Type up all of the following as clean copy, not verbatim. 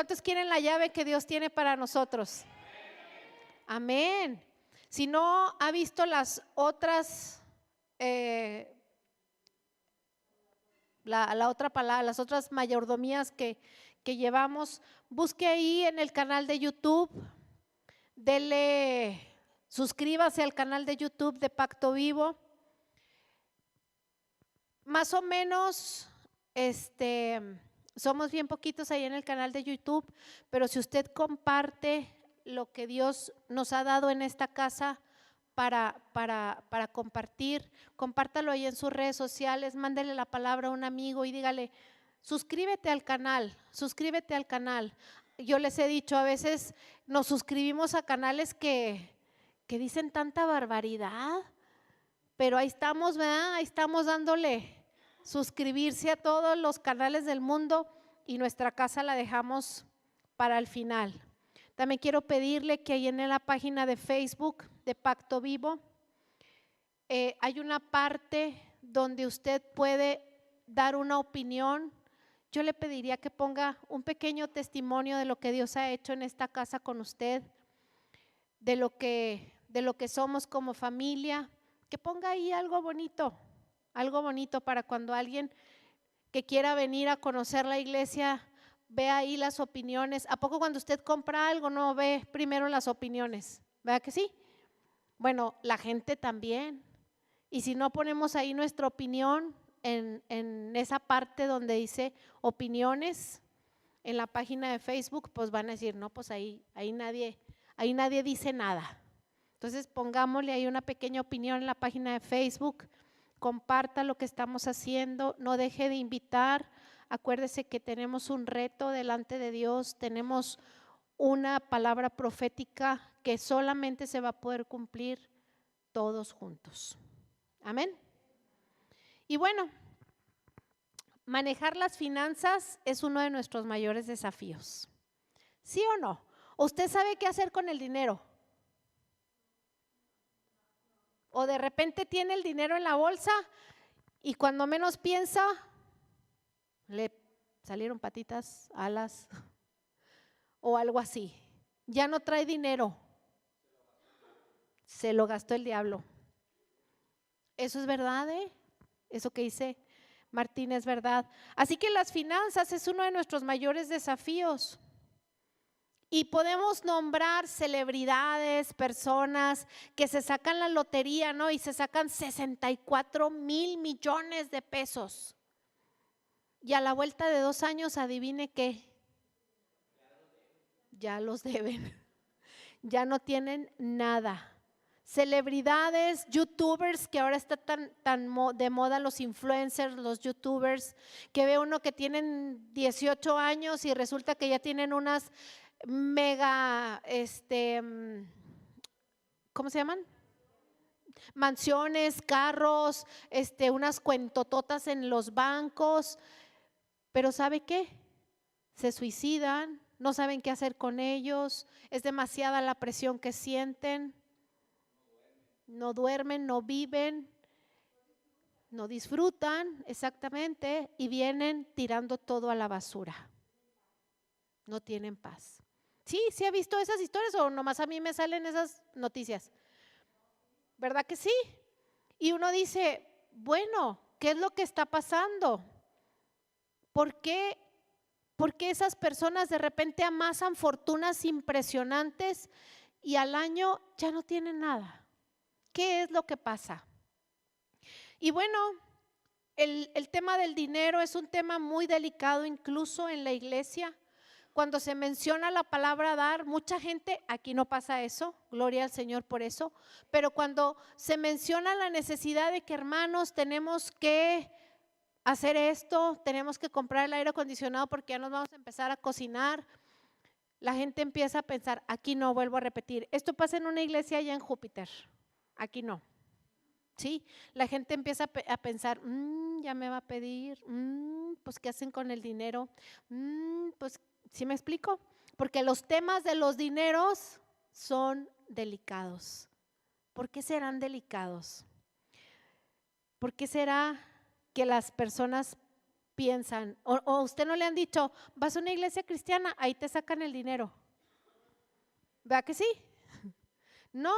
¿Cuántos quieren la llave que Dios tiene para nosotros? Amén. Si no ha visto las otras, la otra palabra, las otras mayordomías que llevamos, busque ahí en el canal de YouTube, suscríbase al canal de YouTube de Pacto Vivo. Más o menos, somos bien poquitos ahí en el canal de YouTube, pero si usted comparte lo que Dios nos ha dado en esta casa para compartir, compártalo ahí en sus redes sociales, mándele la palabra a un amigo y dígale, suscríbete al canal, suscríbete al canal. Yo les he dicho, a veces nos suscribimos a canales que dicen tanta barbaridad, pero ahí estamos, ¿verdad? Ahí estamos dándole suscribirse a todos los canales del mundo y nuestra casa la dejamos para el final. También quiero pedirle que ahí en la página de Facebook de Pacto Vivo hay una parte donde usted puede dar una opinión. Yo le pediría que ponga un pequeño testimonio de lo que Dios ha hecho en esta casa con usted, de lo que somos como familia, que ponga ahí algo bonito para cuando alguien que quiera venir a conocer la iglesia vea ahí las opiniones. ¿A poco cuando usted compra algo no ve primero las opiniones? ¿Verdad que sí? Bueno, la gente también. Y si no ponemos ahí nuestra opinión en esa parte donde dice opiniones en la página de Facebook, pues van a decir, no, pues ahí nadie dice nada. Entonces pongámosle ahí una pequeña opinión en la página de Facebook, comparta lo que estamos haciendo, no deje de invitar. Acuérdese que tenemos un reto delante de Dios, tenemos una palabra profética que solamente se va a poder cumplir todos juntos. Amén. Y bueno, manejar las finanzas es uno de nuestros mayores desafíos. ¿Sí o no? ¿Usted sabe qué hacer con el dinero? O de repente tiene el dinero en la bolsa y cuando menos piensa, le salieron patitas, alas o algo así. Ya no trae dinero. Se lo gastó el diablo. Eso es verdad, ¿eh? Eso que dice Martín es verdad. Así que las finanzas es uno de nuestros mayores desafíos. Y podemos nombrar celebridades, personas que se sacan la lotería, ¿no? Y se sacan 64 mil millones de pesos. Y a la vuelta de 2 años, adivine qué. Ya los deben. Ya no tienen nada. Celebridades, youtubers, que ahora está tan de moda los influencers, los youtubers, que ve uno que tienen 18 años y resulta que ya tienen unas mega, ¿cómo se llaman? Mansiones, carros, unas cuentototas en los bancos, pero ¿sabe qué? Se suicidan, no saben qué hacer con ellos, es demasiada la presión que sienten, no duermen, no viven, no disfrutan exactamente y vienen tirando todo a la basura, no tienen paz. ¿Sí ha visto esas historias o nomás a mí me salen esas noticias? ¿Verdad que sí? Y uno dice, bueno, ¿qué es lo que está pasando? ¿Por qué esas personas de repente amasan fortunas impresionantes y al año ya no tienen nada? ¿Qué es lo que pasa? Y bueno, el tema del dinero es un tema muy delicado incluso en la iglesia. Cuando se menciona la palabra dar, mucha gente, aquí no pasa eso, gloria al Señor por eso, pero cuando se menciona la necesidad de que hermanos tenemos que hacer esto, tenemos que comprar el aire acondicionado porque ya nos vamos a empezar a cocinar, la gente empieza a pensar, aquí no, vuelvo a repetir, esto pasa en una iglesia allá en Júpiter, aquí no. Sí, la gente empieza a pensar, ya me va a pedir, pues ¿qué hacen con el dinero? Pues ¿sí me explico? Porque los temas de los dineros son delicados. ¿Por qué serán delicados? ¿Por qué será que las personas piensan? O usted no le han dicho, vas a una iglesia cristiana, ahí te sacan el dinero. ¿Verdad que sí? No,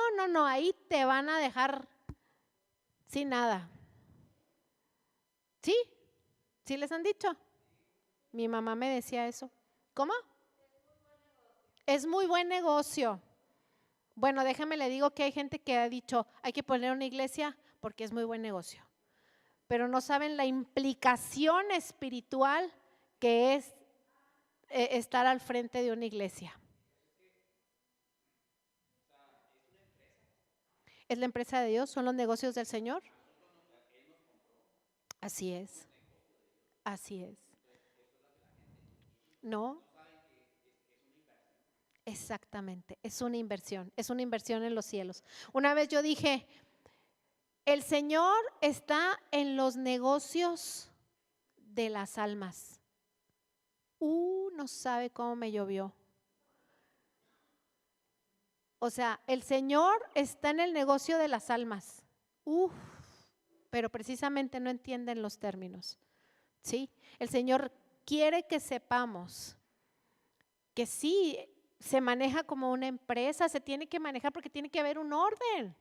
ahí te van a dejar sin nada. ¿Sí? ¿Sí les han dicho? Mi mamá me decía eso. ¿Cómo? Es muy buen negocio. Bueno, déjame le digo que hay gente que ha dicho, hay que poner una iglesia porque es muy buen negocio. Pero no saben la implicación espiritual que es estar al frente de una iglesia. Es la empresa de Dios, son los negocios del Señor. Así es, así es. No, exactamente, es una inversión en los cielos. Una vez yo dije, el Señor está en los negocios de las almas. No sabe cómo me llovió. O sea, el Señor está en el negocio de las almas. Pero precisamente no entienden los términos. ¿Sí? El Señor quiere que sepamos que sí, se maneja como una empresa, se tiene que manejar porque tiene que haber un orden.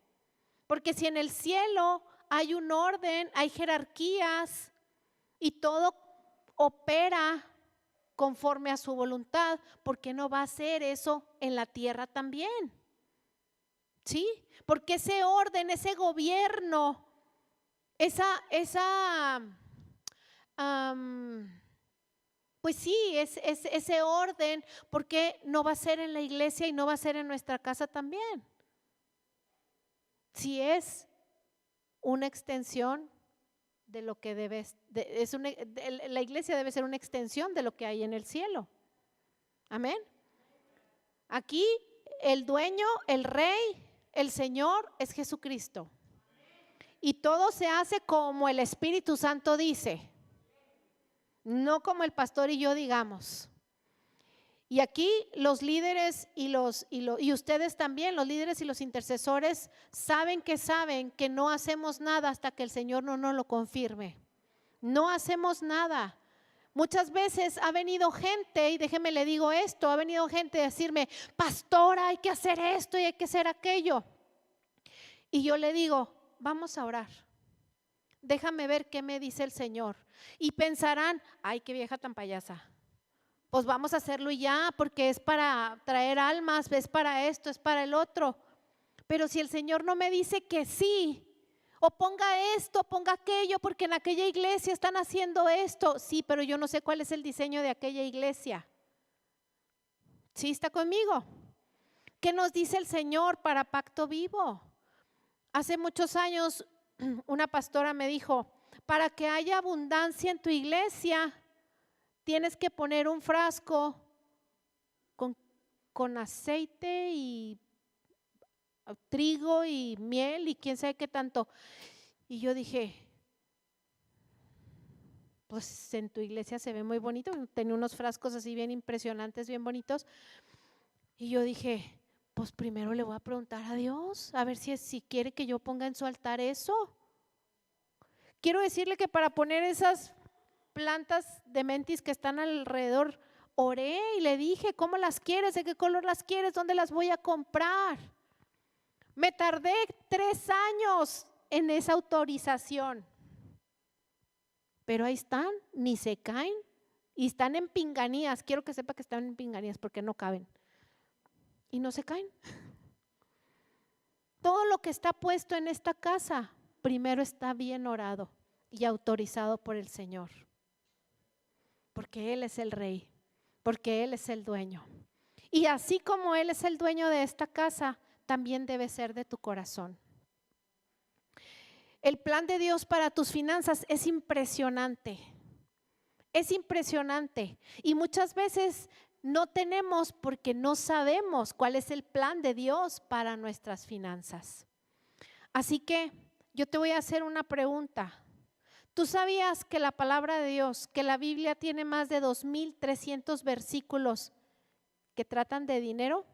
Porque si en el cielo hay un orden, hay jerarquías y todo opera conforme a su voluntad, ¿por qué no va a hacer eso en la tierra también? ¿Sí? Porque ese orden, ese gobierno, pues sí, es ese orden, ¿por qué no va a ser en la iglesia y no va a ser en nuestra casa también? Si es una extensión de lo que la iglesia debe ser una extensión de lo que hay en el cielo. Amén. Aquí el dueño, el rey, el Señor es Jesucristo. Y todo se hace como el Espíritu Santo dice, no como el pastor y yo digamos. Y aquí los líderes y ustedes también, los líderes y los intercesores, saben que no hacemos nada hasta que el Señor no nos lo confirme. No hacemos nada. Muchas veces ha venido gente, y déjeme le digo esto, ha venido gente a decirme, pastora, hay que hacer esto y hay que hacer aquello. Y yo le digo, vamos a orar. Déjame ver qué me dice el Señor. Y pensarán, ay, qué vieja tan payasa. Pues vamos a hacerlo ya, porque es para traer almas, es para esto, es para el otro. Pero si el Señor no me dice que sí, o ponga esto, ponga aquello, porque en aquella iglesia están haciendo esto. Sí, pero yo no sé cuál es el diseño de aquella iglesia. ¿Sí está conmigo? ¿Qué nos dice el Señor para Pacto Vivo? Hace muchos años una pastora me dijo, para que haya abundancia en tu iglesia, tienes que poner un frasco con aceite y trigo y miel y quién sabe qué tanto. Y yo dije, pues en tu iglesia se ve muy bonito, tenía unos frascos así bien impresionantes, bien bonitos. Y yo dije, pues primero le voy a preguntar a Dios, a ver si quiere que yo ponga en su altar eso. Quiero decirle que para poner esas plantas de mentis que están alrededor, oré y le dije, ¿cómo las quieres? ¿De qué color las quieres? ¿Dónde las voy a comprar? Me tardé 3 años en esa autorización. Pero ahí están, ni se caen y están en pinganías. Quiero que sepa que están en pinganías porque no caben. Y no se caen. Todo lo que está puesto en esta casa, primero está bien orado y autorizado por el Señor. Porque Él es el rey, porque Él es el dueño. Y así como Él es el dueño de esta casa, también debe ser de tu corazón. El plan de Dios para tus finanzas es impresionante. Es impresionante. Y muchas veces no tenemos porque no sabemos cuál es el plan de Dios para nuestras finanzas. Así que yo te voy a hacer una pregunta. ¿Tú sabías que la palabra de Dios, que la Biblia tiene más de 2,300 versículos que tratan de dinero?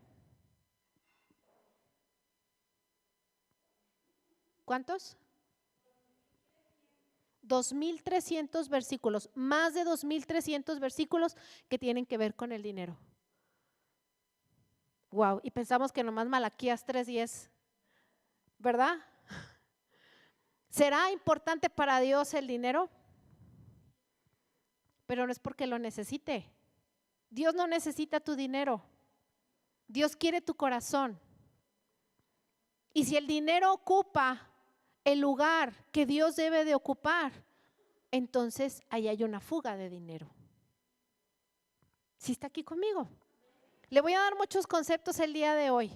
¿Cuántos? 2,300 versículos, más de 2,300 versículos que tienen que ver con el dinero. Wow, y pensamos que nomás Malaquías 3:10, ¿verdad? ¿Será importante para Dios el dinero? Pero no es porque lo necesite. Dios no necesita tu dinero. Dios quiere tu corazón. Y si el dinero ocupa el lugar que Dios debe de ocupar, entonces ahí hay una fuga de dinero. ¿Sí está aquí conmigo? Le voy a dar muchos conceptos el día de hoy.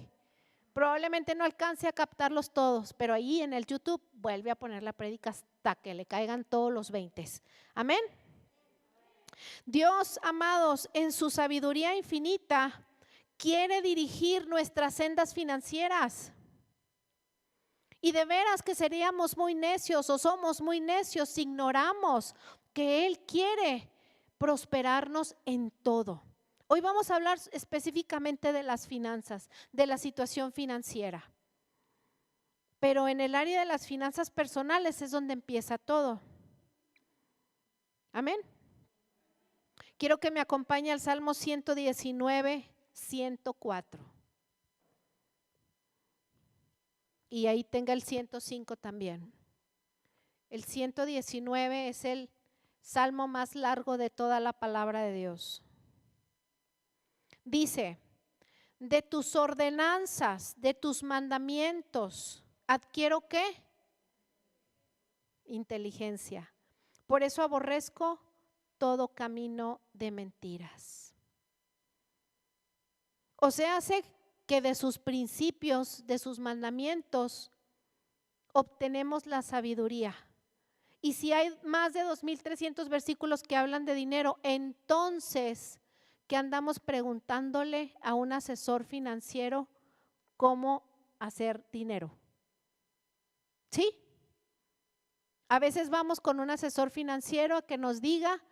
Probablemente no alcance a captarlos todos, pero ahí en el YouTube vuelve a poner la prédica hasta que le caigan todos los 20. Amén. Dios, amados, en su sabiduría infinita, quiere dirigir nuestras sendas financieras. Y de veras que seríamos muy necios o somos muy necios si ignoramos que Él quiere prosperarnos en todo. Hoy vamos a hablar específicamente de las finanzas, de la situación financiera. Pero en el área de las finanzas personales es donde empieza todo. Amén. Quiero que me acompañe al Salmo 119, 104. Y ahí tenga el 105 también. El 119 es el salmo más largo de toda la palabra de Dios. Dice: de tus ordenanzas, de tus mandamientos, adquiero ¿qué? Inteligencia. Por eso aborrezco todo camino de mentiras. O sea, hace que de sus principios, de sus mandamientos, obtenemos la sabiduría. Y si hay más de 2,300 versículos que hablan de dinero, entonces, ¿qué andamos preguntándole a un asesor financiero cómo hacer dinero? ¿Sí? A veces vamos con un asesor financiero a que nos diga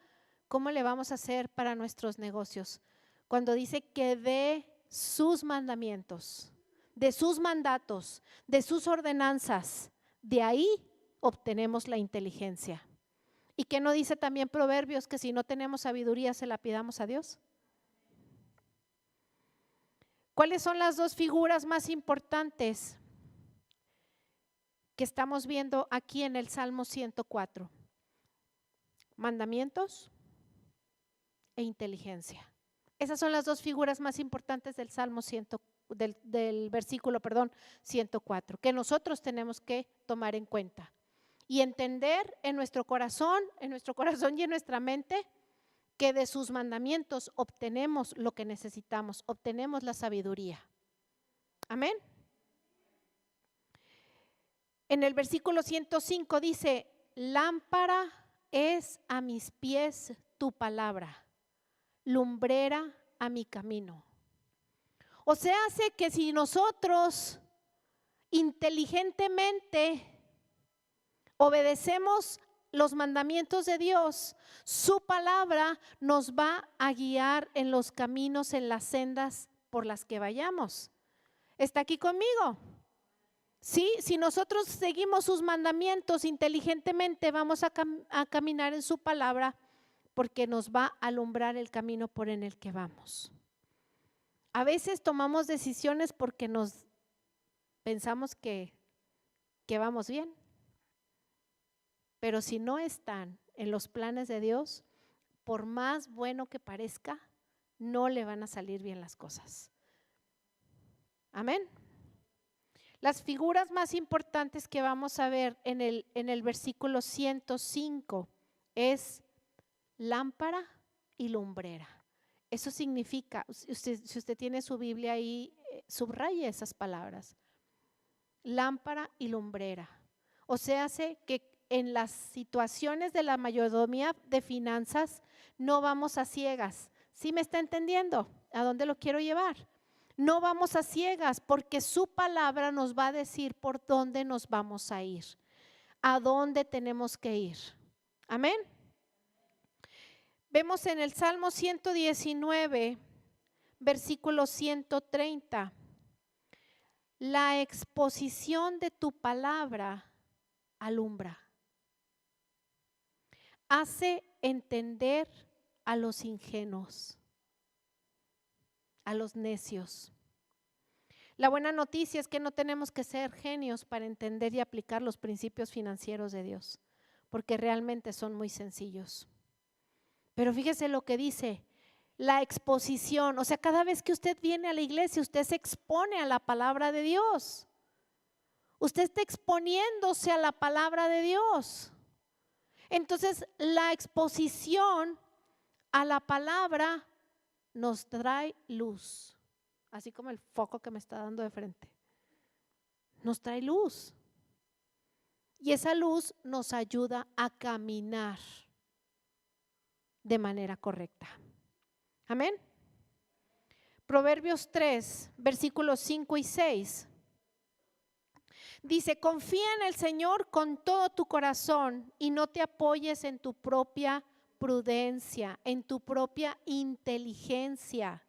cómo le vamos a hacer para nuestros negocios. Cuando dice que de sus mandamientos, de sus mandatos, de sus ordenanzas, de ahí obtenemos la inteligencia. ¿Y qué no dice también Proverbios que si no tenemos sabiduría se la pidamos a Dios? ¿Cuáles son las dos figuras más importantes que estamos viendo aquí en el Salmo 104? Mandamientos e inteligencia. Esas son las dos figuras más importantes del Salmo 100, del versículo 104, que nosotros tenemos que tomar en cuenta y entender en nuestro corazón y en nuestra mente que de sus mandamientos obtenemos lo que necesitamos, obtenemos la sabiduría. Amén. En el versículo 105 dice: lámpara es a mis pies tu palabra, lumbrera a mi camino. O sea, hace que si nosotros inteligentemente obedecemos los mandamientos de Dios, su palabra nos va a guiar en los caminos, en las sendas por las que vayamos. ¿Está aquí conmigo? Sí, si nosotros seguimos sus mandamientos inteligentemente, vamos a caminar en su palabra, porque nos va a alumbrar el camino por en el que vamos. A veces tomamos decisiones porque nos pensamos que vamos bien, pero si no están en los planes de Dios, por más bueno que parezca, no le van a salir bien las cosas. Amén. Las figuras más importantes que vamos a ver en el versículo 105 es lámpara y lumbrera. Eso significa, si usted tiene su Biblia ahí, subraye esas palabras. Lámpara y lumbrera. O sea, hace que en las situaciones de la mayordomía de finanzas no vamos a ciegas. ¿Sí me está entendiendo a dónde lo quiero llevar? No vamos a ciegas, porque su palabra nos va a decir por dónde nos vamos a ir, a dónde tenemos que ir. Amén. Vemos en el Salmo 119, versículo 130, la exposición de tu palabra alumbra. hace entender a los ingenuos, a los necios. La buena noticia es que no tenemos que ser genios para entender y aplicar los principios financieros de Dios, porque realmente son muy sencillos. Pero fíjese lo que dice, la exposición, o sea, cada vez que usted viene a la iglesia, usted se expone a la palabra de Dios. Usted está exponiéndose a la palabra de Dios. Entonces, la exposición a la palabra nos trae luz, así como el foco que me está dando de frente. Nos trae luz. Y esa luz nos ayuda a caminar de manera correcta. Amén. Proverbios 3, versículos 5 y 6. Dice, confía en el Señor con todo tu corazón y no te apoyes en tu propia prudencia, en tu propia inteligencia.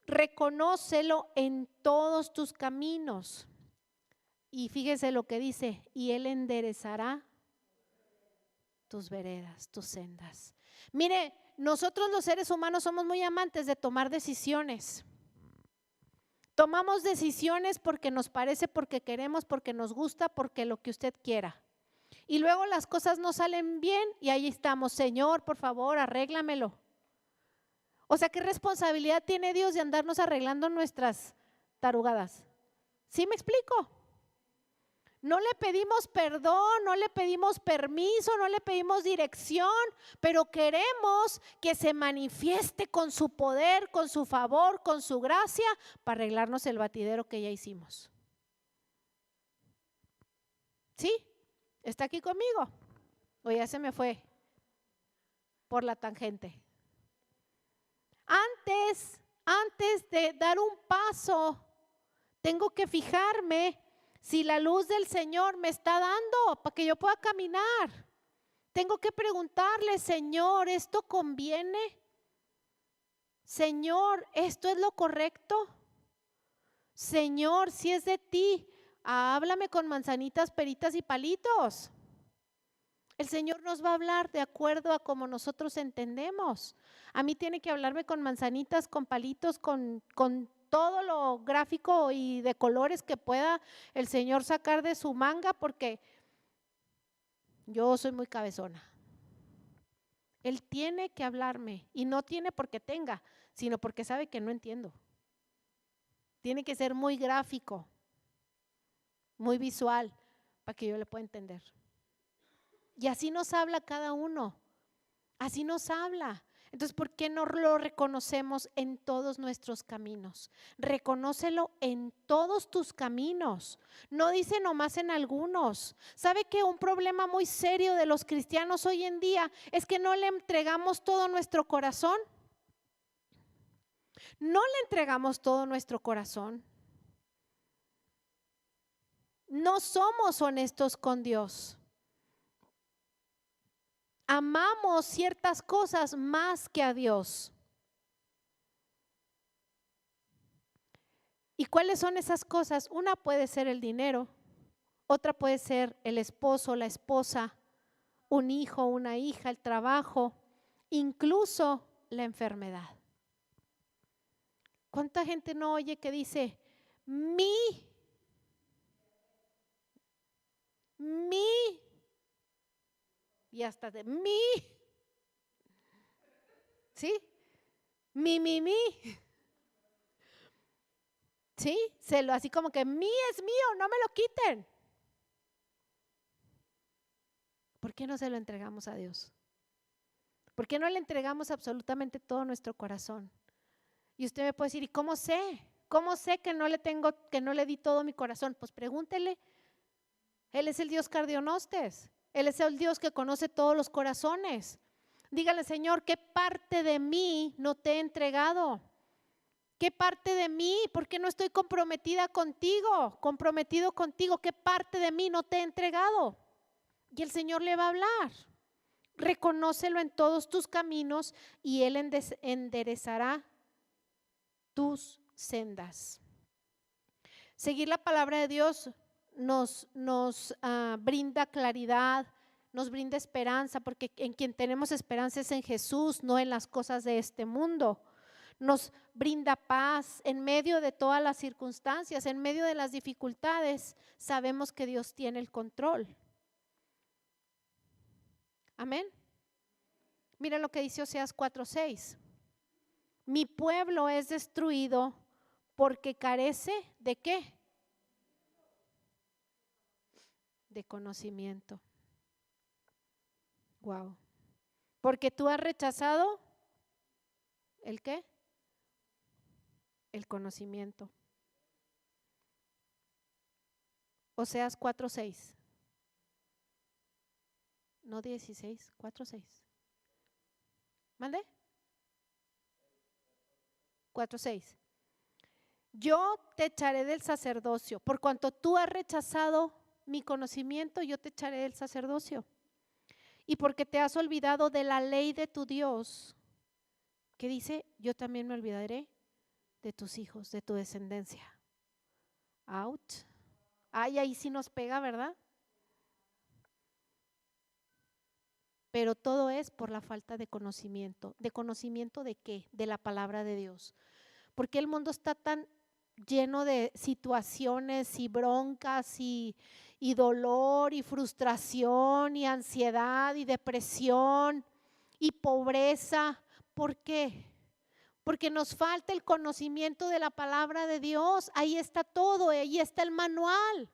Reconócelo en todos tus caminos. Y fíjese lo que dice, y Él enderezará tus veredas, tus sendas. Mire, nosotros los seres humanos somos muy amantes de tomar decisiones. Tomamos decisiones porque nos parece, porque queremos, porque nos gusta, porque lo que usted quiera. Y luego las cosas no salen bien y ahí estamos, Señor, por favor, arréglamelo. O sea, ¿qué responsabilidad tiene Dios de andarnos arreglando nuestras tarugadas? ¿Sí me explico? No le pedimos perdón, no le pedimos permiso, no le pedimos dirección, pero queremos que se manifieste con su poder, con su favor, con su gracia, para arreglarnos el batidero que ya hicimos. ¿Sí? ¿Está aquí conmigo? ¿O ya se me fue por la tangente? Antes de dar un paso, tengo que fijarme si la luz del Señor me está dando para que yo pueda caminar. Tengo que preguntarle, Señor, ¿esto conviene? Señor, ¿esto es lo correcto? Señor, si es de ti, háblame con manzanitas, peritas y palitos. El Señor nos va a hablar de acuerdo a como nosotros entendemos. A mí tiene que hablarme con manzanitas, con palitos, con todo lo gráfico y de colores que pueda el Señor sacar de su manga, porque yo soy muy cabezona. Él tiene que hablarme y no tiene porque tenga, sino porque sabe que no entiendo. Tiene que ser muy gráfico, muy visual, para que yo le pueda entender. Y así nos habla cada uno, así nos habla. Entonces, ¿por qué no lo reconocemos en todos nuestros caminos? Reconócelo en todos tus caminos, no dice nomás en algunos. ¿Sabe que un problema muy serio de los cristianos hoy en día es que no le entregamos todo nuestro corazón? No le entregamos todo nuestro corazón. No somos honestos con Dios. Amamos ciertas cosas más que a Dios. ¿Y cuáles son esas cosas? Una puede ser el dinero, otra puede ser el esposo, la esposa, un hijo, una hija, el trabajo, incluso la enfermedad. ¿Cuánta gente no oye que dice, mi, y hasta de mi, ¿sí? Mi. ¿Sí? Así como que mi es mío, no me lo quiten. ¿Por qué no se lo entregamos a Dios? ¿Por qué no le entregamos absolutamente todo nuestro corazón? Y usted me puede decir, ¿y cómo sé? ¿Cómo sé que no le di todo mi corazón? Pues pregúntele. Él es el Dios cardionostes. Él es el Dios que conoce todos los corazones. Dígale, Señor, ¿qué parte de mí no te he entregado? ¿Qué parte de mí? ¿Por qué no estoy comprometida contigo? Comprometido contigo. ¿Qué parte de mí no te he entregado? Y el Señor le va a hablar. Reconócelo en todos tus caminos y Él enderezará tus sendas. Seguir la palabra de Dios nos brinda claridad, nos brinda esperanza, porque en quien tenemos esperanza es en Jesús, no en las cosas de este mundo. Nos brinda paz en medio de todas las circunstancias, en medio de las dificultades. Sabemos que Dios tiene el control. Amén. Mira lo que dice Oseas 4:6. Mi pueblo es destruido porque carece ¿de qué? De conocimiento. Wow. Porque tú has rechazado ¿el qué? El conocimiento. Oseas 4:6. No 16, 4:6. ¿Mande? 4:6. Yo te echaré del sacerdocio, por cuanto tú has rechazado mi conocimiento, yo te echaré del sacerdocio. Y porque te has olvidado de la ley de tu Dios, que dice, yo también me olvidaré de tus hijos, de tu descendencia. Out. Ay, ahí sí nos pega, ¿verdad? Pero todo es por la falta de conocimiento. ¿De conocimiento de qué? De la palabra de Dios. Porque el mundo está tan lleno de situaciones y broncas y dolor y frustración y ansiedad y depresión y pobreza. ¿Por qué? Porque nos falta el conocimiento de la palabra de Dios. Ahí está todo, ahí está el manual.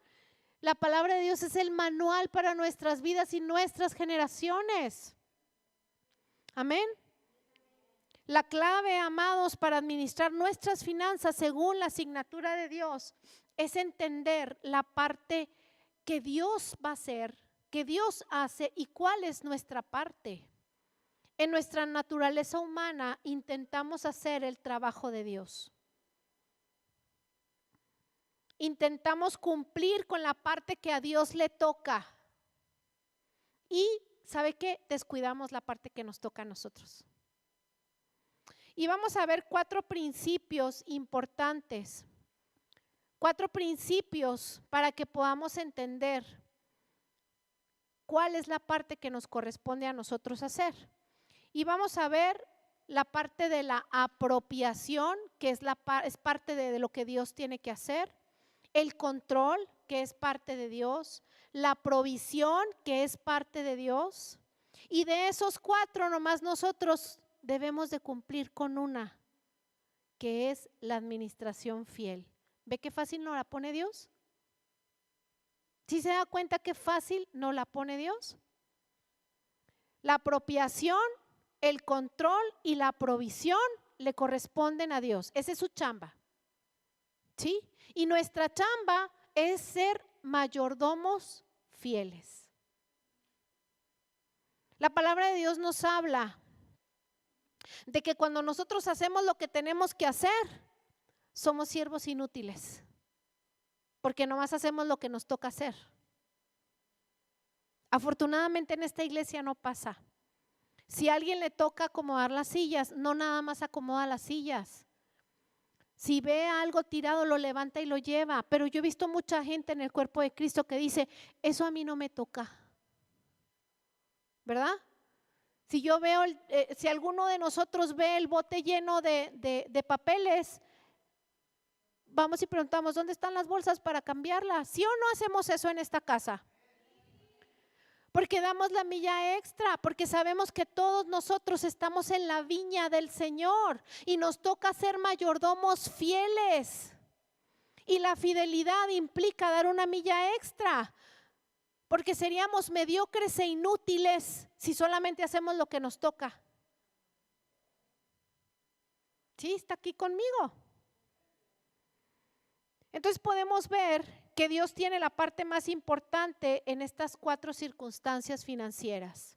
La palabra de Dios es el manual para nuestras vidas y nuestras generaciones. Amén. La clave, amados, para administrar nuestras finanzas según la asignatura de Dios es entender la parte que Dios va a hacer, que Dios hace y cuál es nuestra parte. En nuestra naturaleza humana intentamos hacer el trabajo de Dios. Intentamos cumplir con la parte que a Dios le toca. Y, ¿sabe qué? Descuidamos la parte que nos toca a nosotros. Y vamos a ver 4 principios importantes. 4 principios para que podamos entender cuál es la parte que nos corresponde a nosotros hacer. Y vamos a ver la parte de la apropiación, que es parte de lo que Dios tiene que hacer. El control, que es parte de Dios. La provisión, que es parte de Dios. Y de esos 4 nomás nosotros debemos de cumplir con una, que es la administración fiel. ¿Ve qué fácil nos la pone Dios? ¿Sí se da cuenta qué fácil nos la pone Dios? La apropiación, el control y la provisión le corresponden a Dios. Esa es su chamba. ¿Sí? Y nuestra chamba es ser mayordomos fieles. La palabra de Dios nos habla de que cuando nosotros hacemos lo que tenemos que hacer, somos siervos inútiles, porque nomás hacemos lo que nos toca hacer. Afortunadamente en esta iglesia no pasa. Si a alguien le toca acomodar las sillas, no nada más acomoda las sillas. Si ve algo tirado, lo levanta y lo lleva. Pero yo he visto mucha gente en el cuerpo de Cristo que dice, eso a mí no me toca. ¿Verdad? Si yo veo, si alguno de nosotros ve el bote lleno de papeles, vamos y preguntamos, ¿dónde están las bolsas para cambiarlas? ¿Sí o no hacemos eso en esta casa? Porque damos la milla extra, porque sabemos que todos nosotros estamos en la viña del Señor y nos toca ser mayordomos fieles. Y la fidelidad implica dar una milla extra, porque seríamos mediocres e inútiles si solamente hacemos lo que nos toca. ¿Sí? ¿Está aquí conmigo? Entonces podemos ver que Dios tiene la parte más importante en estas 4 circunstancias financieras.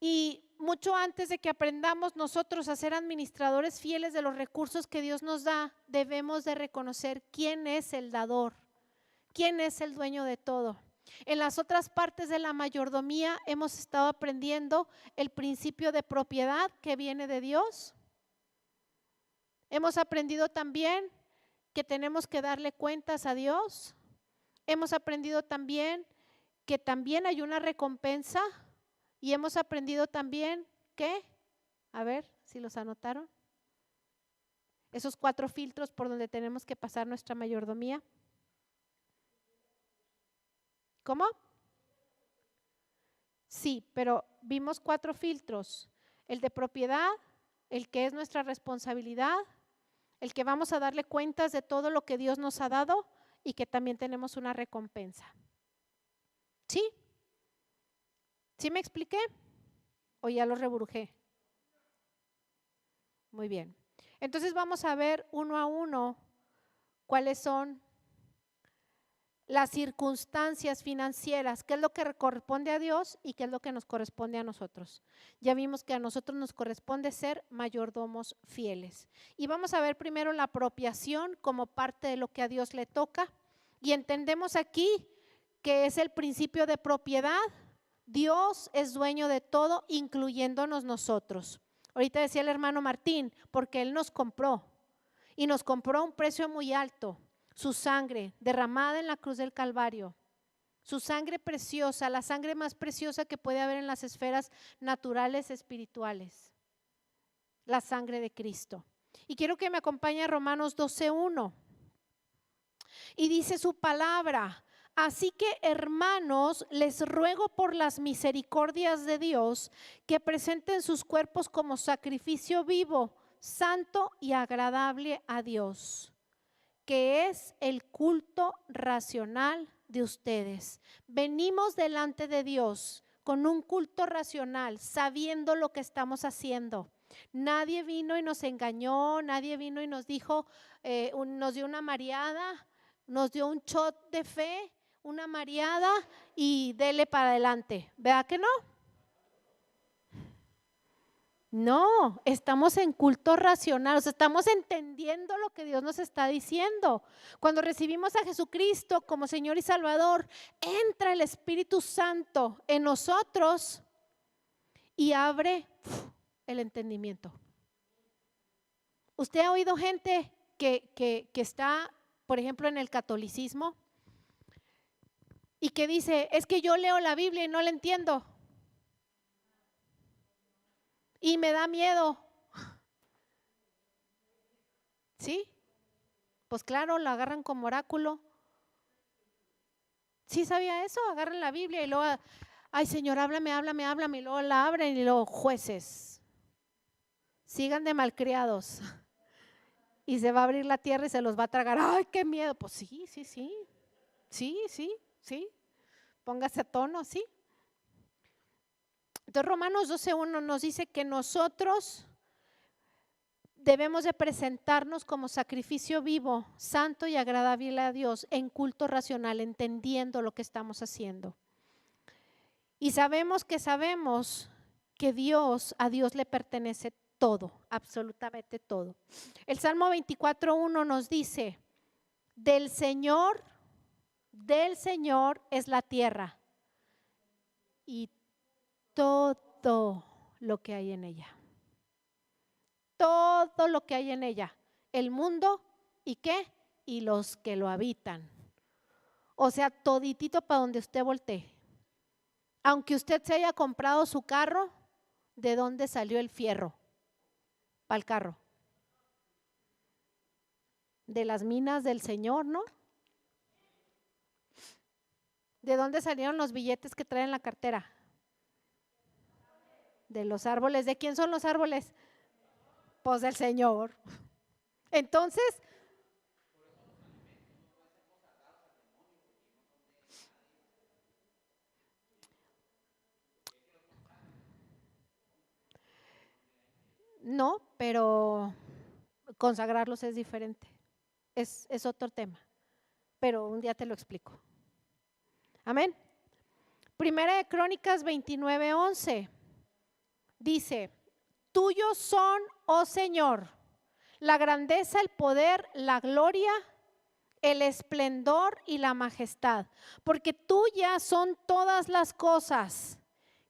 Y mucho antes de que aprendamos nosotros a ser administradores fieles de los recursos que Dios nos da, debemos de reconocer quién es el dador, quién es el dueño de todo. En las otras partes de la mayordomía hemos estado aprendiendo el principio de propiedad que viene de Dios. Hemos aprendido también que tenemos que darle cuentas a Dios. Hemos aprendido también que también hay una recompensa y hemos aprendido también que, a ver si los anotaron, esos 4 filtros por donde tenemos que pasar nuestra mayordomía. ¿Cómo? Sí, pero vimos 4 filtros: el de propiedad, el que es nuestra responsabilidad, el que vamos a darle cuentas de todo lo que Dios nos ha dado y que también tenemos una recompensa. ¿Sí? ¿Sí me expliqué? ¿O ya lo reburujé? Muy bien. Entonces vamos a ver uno a uno cuáles son las circunstancias financieras, qué es lo que corresponde a Dios y qué es lo que nos corresponde a nosotros. Ya vimos que a nosotros nos corresponde ser mayordomos fieles. Y vamos a ver primero la apropiación como parte de lo que a Dios le toca. Y entendemos aquí que es el principio de propiedad. Dios es dueño de todo, incluyéndonos nosotros. Ahorita decía el hermano Martín, porque Él nos compró y nos compró a un precio muy alto. Su sangre derramada en la cruz del Calvario, su sangre preciosa, la sangre más preciosa que puede haber en las esferas naturales espirituales, la sangre de Cristo. Y quiero que me acompañe a Romanos 12:1 y dice su palabra: así que, hermanos, les ruego por las misericordias de Dios que presenten sus cuerpos como sacrificio vivo, santo y agradable a Dios, que es el culto racional de ustedes. Venimos delante de Dios con un culto racional, sabiendo lo que estamos haciendo. Nadie vino y nos engañó, nadie vino y nos dijo, nos dio una mareada, nos dio un shot de fe, una mareada y dele para adelante. ¿Verdad que no? No, estamos en culto racional, o sea, estamos entendiendo lo que Dios nos está diciendo. Cuando recibimos a Jesucristo como Señor y Salvador, entra el Espíritu Santo en nosotros y abre el entendimiento. ¿Usted ha oído gente que está, por ejemplo, en el catolicismo y que dice, es que yo leo la Biblia y no la entiendo? Y me da miedo. ¿Sí? Pues claro, la agarran como oráculo. ¿Sí sabía eso? Agarran la Biblia y luego, ay Señor, háblame, háblame, háblame, y luego la abren y luego, jueces, sigan de malcriados y se va a abrir la tierra y se los va a tragar. Ay, qué miedo. Pues sí, sí, sí, sí, sí, sí. Póngase a tono, sí. Entonces Romanos 12:1 nos dice que nosotros debemos de presentarnos como sacrificio vivo, santo y agradable a Dios, en culto racional, entendiendo lo que estamos haciendo. Y sabemos que a Dios le pertenece todo, absolutamente todo. El Salmo 24:1 nos dice, del Señor es la tierra y todo lo que hay en ella. Todo lo que hay en ella, el mundo y qué, y los que lo habitan. O sea, toditito para donde usted voltee. Aunque usted se haya comprado su carro, ¿de dónde salió el fierro para el carro? De las minas del Señor, ¿no? ¿De dónde salieron los billetes que traen en la cartera? De los árboles. ¿De quién son los árboles? Pues del Señor. Entonces, no, pero consagrarlos es diferente. Es otro tema, pero un día te lo explico. Amén. Primera de Crónicas 29:11 dice, tuyos son, oh Señor, la grandeza, el poder, la gloria, el esplendor y la majestad, porque tuyas son todas las cosas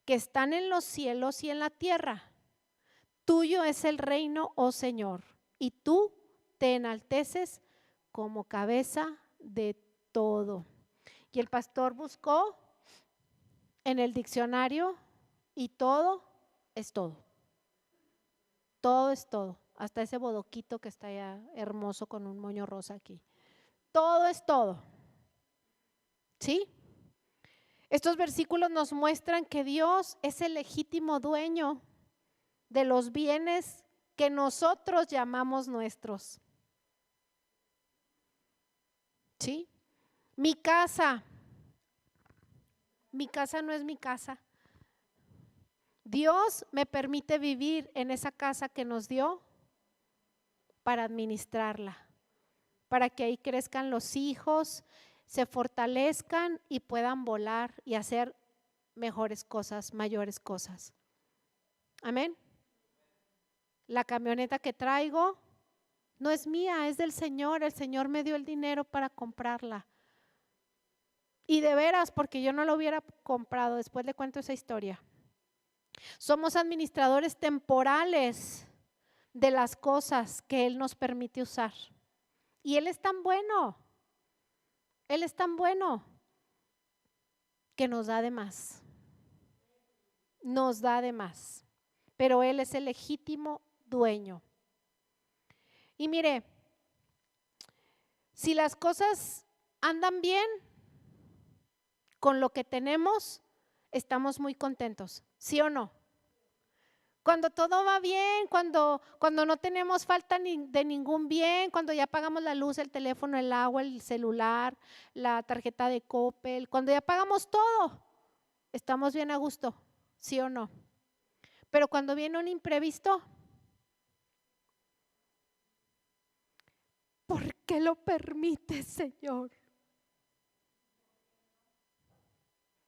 que están en los cielos y en la tierra. Tuyo es el reino, oh Señor, y tú te enalteces como cabeza de todo. Y el pastor buscó en el diccionario y todo es todo. Todo es todo. Hasta ese bodoquito que está ya hermoso con un moño rosa aquí. Todo es todo. ¿Sí? Estos versículos nos muestran que Dios es el legítimo dueño de los bienes que nosotros llamamos nuestros. ¿Sí? Mi casa no es mi casa. Dios me permite vivir en esa casa que nos dio para administrarla, para que ahí crezcan los hijos, se fortalezcan y puedan volar y hacer mejores cosas, mayores cosas. Amén. La camioneta que traigo no es mía, es del Señor. El Señor me dio el dinero para comprarla. Y de veras, porque yo no lo hubiera comprado, después le cuento esa historia. Somos administradores temporales de las cosas que Él nos permite usar. Y Él es tan bueno que nos da de más. Nos da de más. Pero Él es el legítimo dueño. Y mire, si las cosas andan bien con lo que tenemos, estamos muy contentos, ¿sí o no? Cuando todo va bien, cuando no tenemos falta de ningún bien, cuando ya pagamos la luz, el teléfono, el agua, el celular, la tarjeta de Coppel, cuando ya pagamos todo, estamos bien a gusto, ¿sí o no? Pero cuando viene un imprevisto, ¿por qué lo permite, Señor?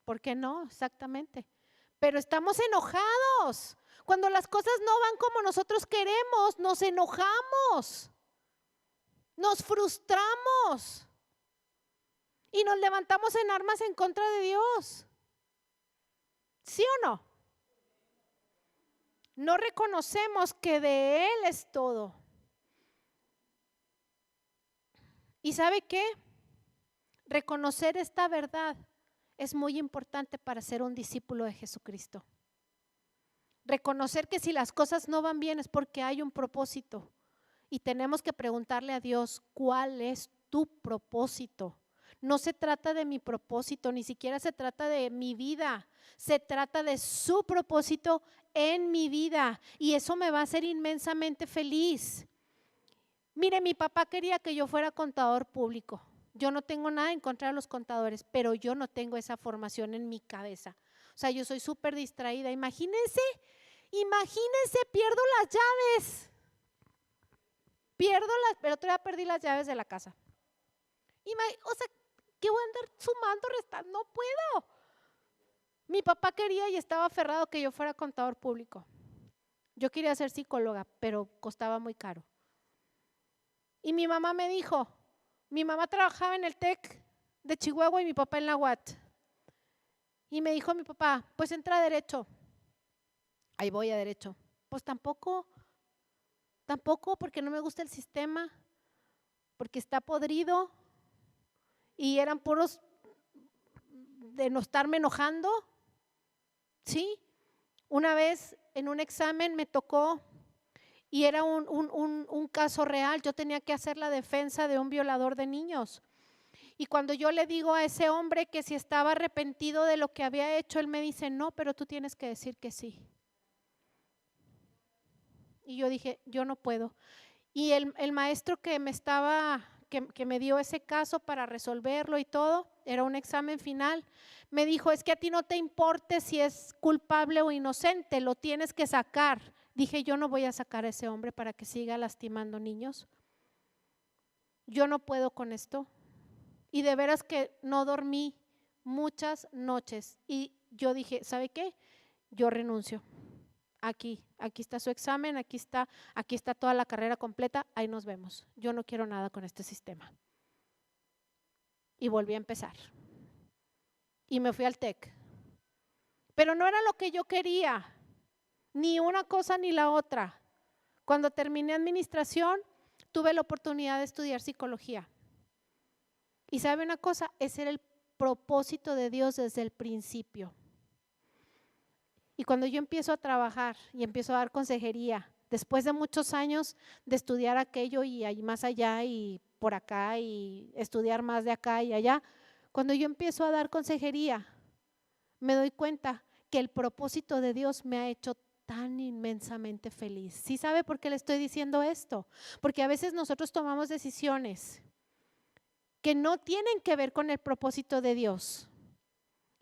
¿Por qué no? Exactamente. Pero estamos enojados. Cuando las cosas no van como nosotros queremos, nos enojamos, nos frustramos y nos levantamos en armas en contra de Dios. ¿Sí o no? No reconocemos que de Él es todo. ¿Y sabe qué? Reconocer esta verdad es muy importante para ser un discípulo de Jesucristo. Reconocer que si las cosas no van bien es porque hay un propósito y tenemos que preguntarle a Dios, ¿cuál es tu propósito? No se trata de mi propósito, ni siquiera se trata de mi vida, se trata de su propósito en mi vida y eso me va a hacer inmensamente feliz. Mire, mi papá quería que yo fuera contador público. Yo no tengo nada en contra de los contadores, pero yo no tengo esa formación en mi cabeza. O sea, yo soy súper distraída. Imagínense, pierdo las llaves. El otro día perdí las llaves de la casa. O sea, ¿qué voy a andar sumando, restando? No puedo. Mi papá quería y estaba aferrado que yo fuera contador público. Yo quería ser psicóloga, pero costaba muy caro. Y mi mamá me dijo, mi mamá trabajaba en el TEC de Chihuahua y mi papá en la UAT. Y me dijo mi papá, pues entra a Derecho. Ahí voy a Derecho. Pues tampoco, porque no me gusta el sistema, porque está podrido y eran puros de no estarme enojando. ¿Sí? Una vez en un examen me tocó y era un caso real. Yo tenía que hacer la defensa de un violador de niños. Y cuando yo le digo a ese hombre que si estaba arrepentido de lo que había hecho, él me dice, no, pero tú tienes que decir que sí. Y yo dije, yo no puedo. Y el maestro que me dio ese caso para resolverlo y todo, era un examen final, me dijo, es que a ti no te importe si es culpable o inocente, lo tienes que sacar. Dije, yo no voy a sacar a ese hombre para que siga lastimando niños. Yo no puedo con esto. Y de veras que no dormí muchas noches. Y yo dije, ¿sabe qué? Yo renuncio. Aquí está su examen, aquí está toda la carrera completa, ahí nos vemos. Yo no quiero nada con este sistema. Y volví a empezar. Y me fui al TEC. Pero no era lo que yo quería, ni una cosa ni la otra. Cuando terminé administración, tuve la oportunidad de estudiar psicología. Y sabe una cosa, ese era el propósito de Dios desde el principio. Y cuando yo empiezo a trabajar y empiezo a dar consejería, después de muchos años de estudiar aquello y ahí más allá y por acá y estudiar más de acá y allá, cuando yo empiezo a dar consejería, me doy cuenta que el propósito de Dios me ha hecho tan inmensamente feliz. ¿Sí sabe por qué le estoy diciendo esto? Porque a veces nosotros tomamos decisiones que no tienen que ver con el propósito de Dios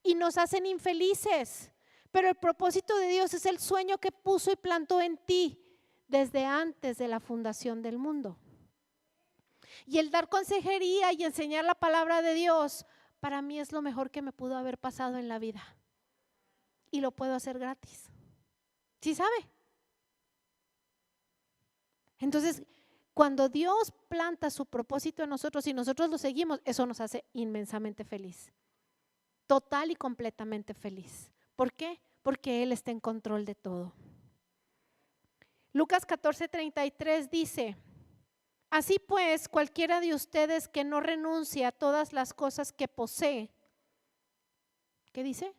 y nos hacen infelices. Pero el propósito de Dios es el sueño que puso y plantó en ti desde antes de la fundación del mundo. Y el dar consejería y enseñar la palabra de Dios, para mí es lo mejor que me pudo haber pasado en la vida. Y lo puedo hacer gratis. ¿Sí sabe? Entonces, cuando Dios planta su propósito en nosotros y nosotros lo seguimos, eso nos hace inmensamente feliz. Total y completamente feliz. ¿Por qué? Porque Él está en control de todo. Lucas 14:33 dice: así pues, cualquiera de ustedes que no renuncie a todas las cosas que posee, ¿qué dice?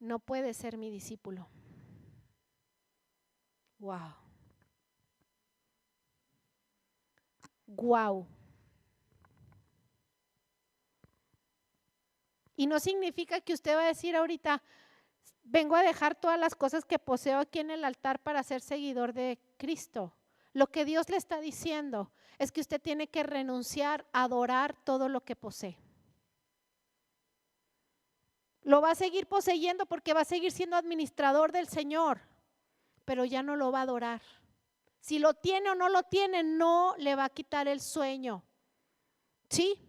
No puede ser mi discípulo. Wow. Wow. Y no significa que usted va a decir ahorita, vengo a dejar todas las cosas que poseo aquí en el altar para ser seguidor de Cristo. Lo que Dios le está diciendo es que usted tiene que renunciar a adorar todo lo que posee. Lo va a seguir poseyendo porque va a seguir siendo administrador del Señor, pero ya no lo va a adorar. Si lo tiene o no lo tiene, no le va a quitar el sueño. ¿Sí?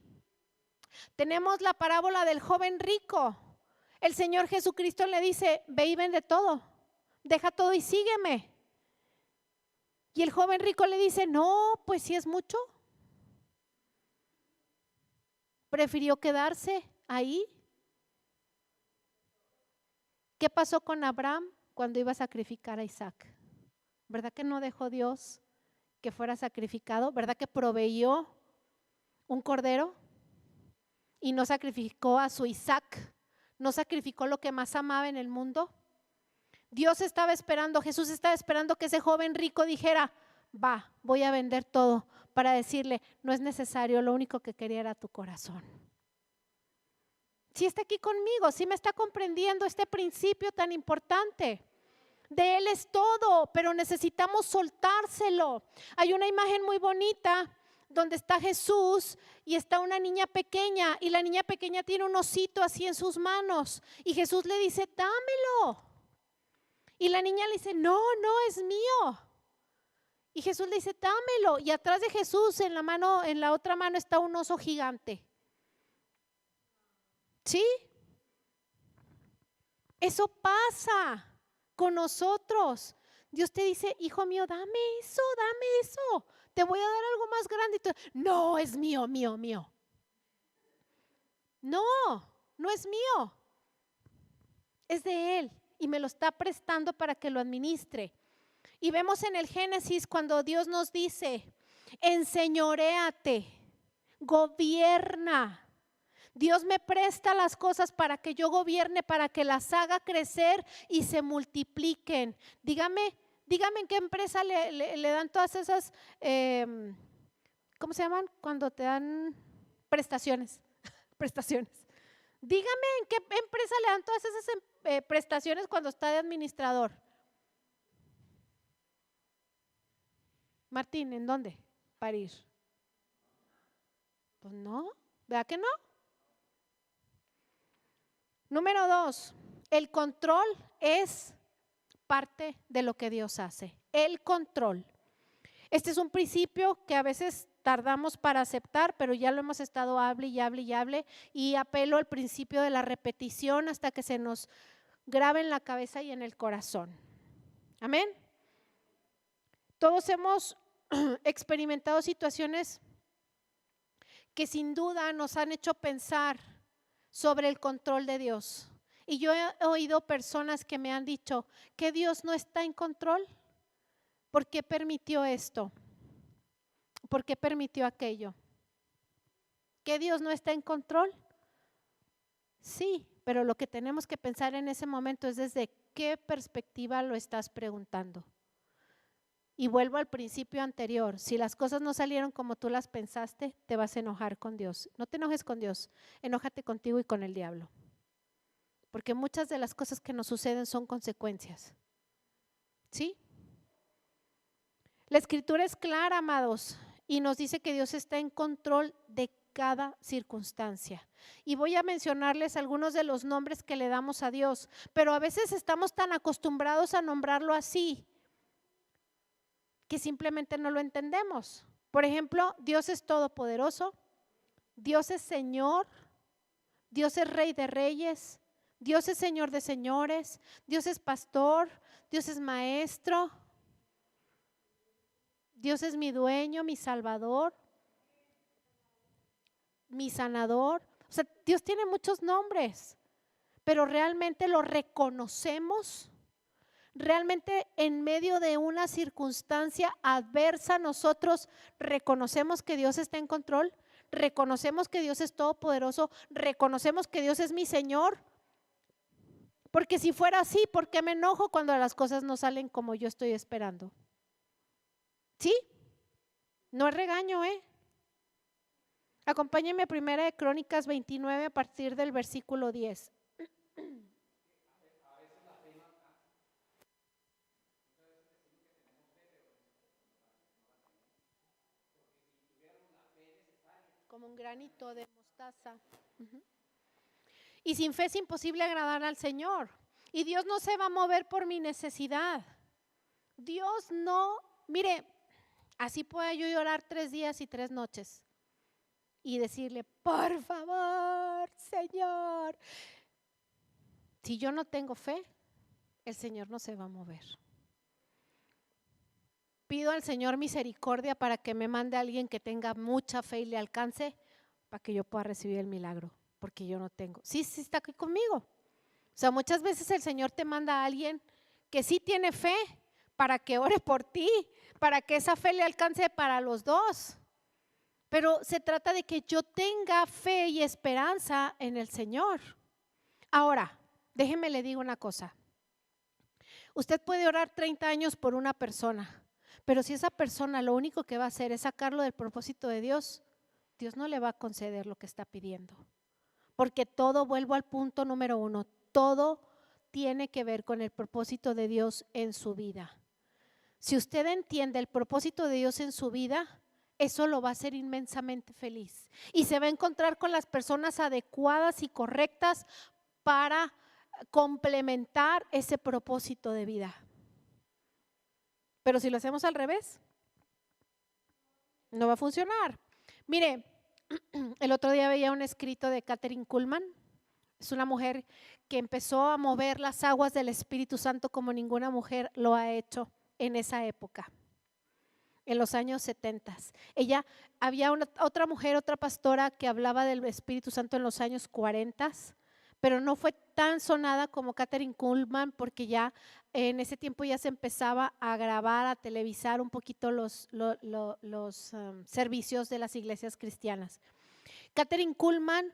Tenemos la parábola del joven rico. El Señor Jesucristo le dice, ve y vende todo, deja todo y sígueme. Y el joven rico le dice, no, pues si es mucho. Prefirió quedarse ahí. ¿Qué pasó con Abraham cuando iba a sacrificar a Isaac? ¿Verdad que no dejó Dios que fuera sacrificado? ¿Verdad que proveyó un cordero y no sacrificó a su Isaac? ¿No sacrificó lo que más amaba en el mundo? Dios estaba esperando, Jesús estaba esperando que ese joven rico dijera, va, voy a vender todo, para decirle, no es necesario, lo único que quería era tu corazón. Si está aquí conmigo, si me está comprendiendo este principio tan importante. De Él es todo, pero necesitamos soltárselo. Hay una imagen muy bonita donde está Jesús y está una niña pequeña, y la niña pequeña tiene un osito así en sus manos, y Jesús le dice, dámelo. Y la niña le dice, no, no es mío. Y Jesús le dice, dámelo. Y atrás de Jesús, en la otra mano, está un oso gigante. ¿Sí? Eso pasa con nosotros. Dios te dice, hijo mío, dame eso. Te voy a dar algo más grande. Y tú, no, es mío, mío, mío. No, no es mío. Es de Él y me lo está prestando para que lo administre. Y vemos en el Génesis cuando Dios nos dice, enseñoréate, gobierna. Dios me presta las cosas para que yo gobierne, para que las haga crecer y se multipliquen. Dígame en qué empresa le dan todas esas, ¿cómo se llaman? Cuando te dan prestaciones. Prestaciones. Dígame en qué empresa le dan todas esas prestaciones cuando está de administrador. Martín, ¿en dónde? Para ir. Pues no, ¿verdad que no? Número 2, el control es parte de lo que Dios hace. El control. Este es un principio que a veces tardamos para aceptar, pero ya lo hemos estado hable y hable, y apelo al principio de la repetición hasta que se nos grabe en la cabeza y en el corazón. Amén. Todos hemos experimentado situaciones que sin duda nos han hecho pensar sobre el control de Dios. Y yo he oído personas que me han dicho que Dios no está en control. ¿Por qué permitió esto? ¿Por qué permitió aquello? ¿Que Dios no está en control? Sí, pero lo que tenemos que pensar en ese momento es desde qué perspectiva lo estás preguntando. Y vuelvo al principio anterior, si las cosas no salieron como tú las pensaste, te vas a enojar con Dios. No te enojes con Dios, enójate contigo y con el diablo. Porque muchas de las cosas que nos suceden son consecuencias. ¿Sí? La escritura es clara, amados, y nos dice que Dios está en control de cada circunstancia. Y voy a mencionarles algunos de los nombres que le damos a Dios, pero a veces estamos tan acostumbrados a nombrarlo así que simplemente no lo entendemos. Por ejemplo, Dios es todopoderoso, Dios es Señor, Dios es Rey de Reyes, Dios es Señor de señores, Dios es pastor, Dios es maestro, Dios es mi dueño, mi salvador, mi sanador. O sea, Dios tiene muchos nombres, pero realmente lo reconocemos. Realmente en medio de una circunstancia adversa nosotros reconocemos que Dios está en control, reconocemos que Dios es todopoderoso, reconocemos que Dios es mi Señor. Porque si fuera así, ¿por qué me enojo cuando las cosas no salen como yo estoy esperando? ¿Sí? No es regaño, ¿eh? Acompáñenme a Primera de Crónicas 29 a partir del versículo 10. Como un granito de mostaza. Y sin fe es imposible agradar al Señor. Y Dios no se va a mover por mi necesidad. Dios no, mire, así puedo yo llorar 3 días y 3 noches y decirle, por favor, Señor. Si yo no tengo fe, el Señor no se va a mover. Pido al Señor misericordia para que me mande a alguien que tenga mucha fe y le alcance para que yo pueda recibir el milagro, porque yo no tengo. Sí, está aquí conmigo. O sea, muchas veces el Señor te manda a alguien que sí tiene fe para que ore por ti, para que esa fe le alcance para los dos. Pero se trata de que yo tenga fe y esperanza en el Señor. Ahora, déjeme le digo una cosa. Usted puede orar 30 años por una persona, pero si esa persona lo único que va a hacer es sacarlo del propósito de Dios, Dios no le va a conceder lo que está pidiendo. Porque todo, vuelvo al punto número 1, todo tiene que ver con el propósito de Dios en su vida. Si usted entiende el propósito de Dios en su vida, eso lo va a hacer inmensamente feliz. Y se va a encontrar con las personas adecuadas y correctas para complementar ese propósito de vida. Pero si lo hacemos al revés, no va a funcionar. Mire, el otro día veía un escrito de Kathryn Kuhlman. Es una mujer que empezó a mover las aguas del Espíritu Santo como ninguna mujer lo ha hecho en esa época, en los años 70. Ella, había otra mujer, otra pastora que hablaba del Espíritu Santo en los años 40, pero no fue tan sonada como Kathryn Kuhlman, porque ya en ese tiempo ya se empezaba a grabar, a televisar un poquito los servicios de las iglesias cristianas. Kathryn Kuhlman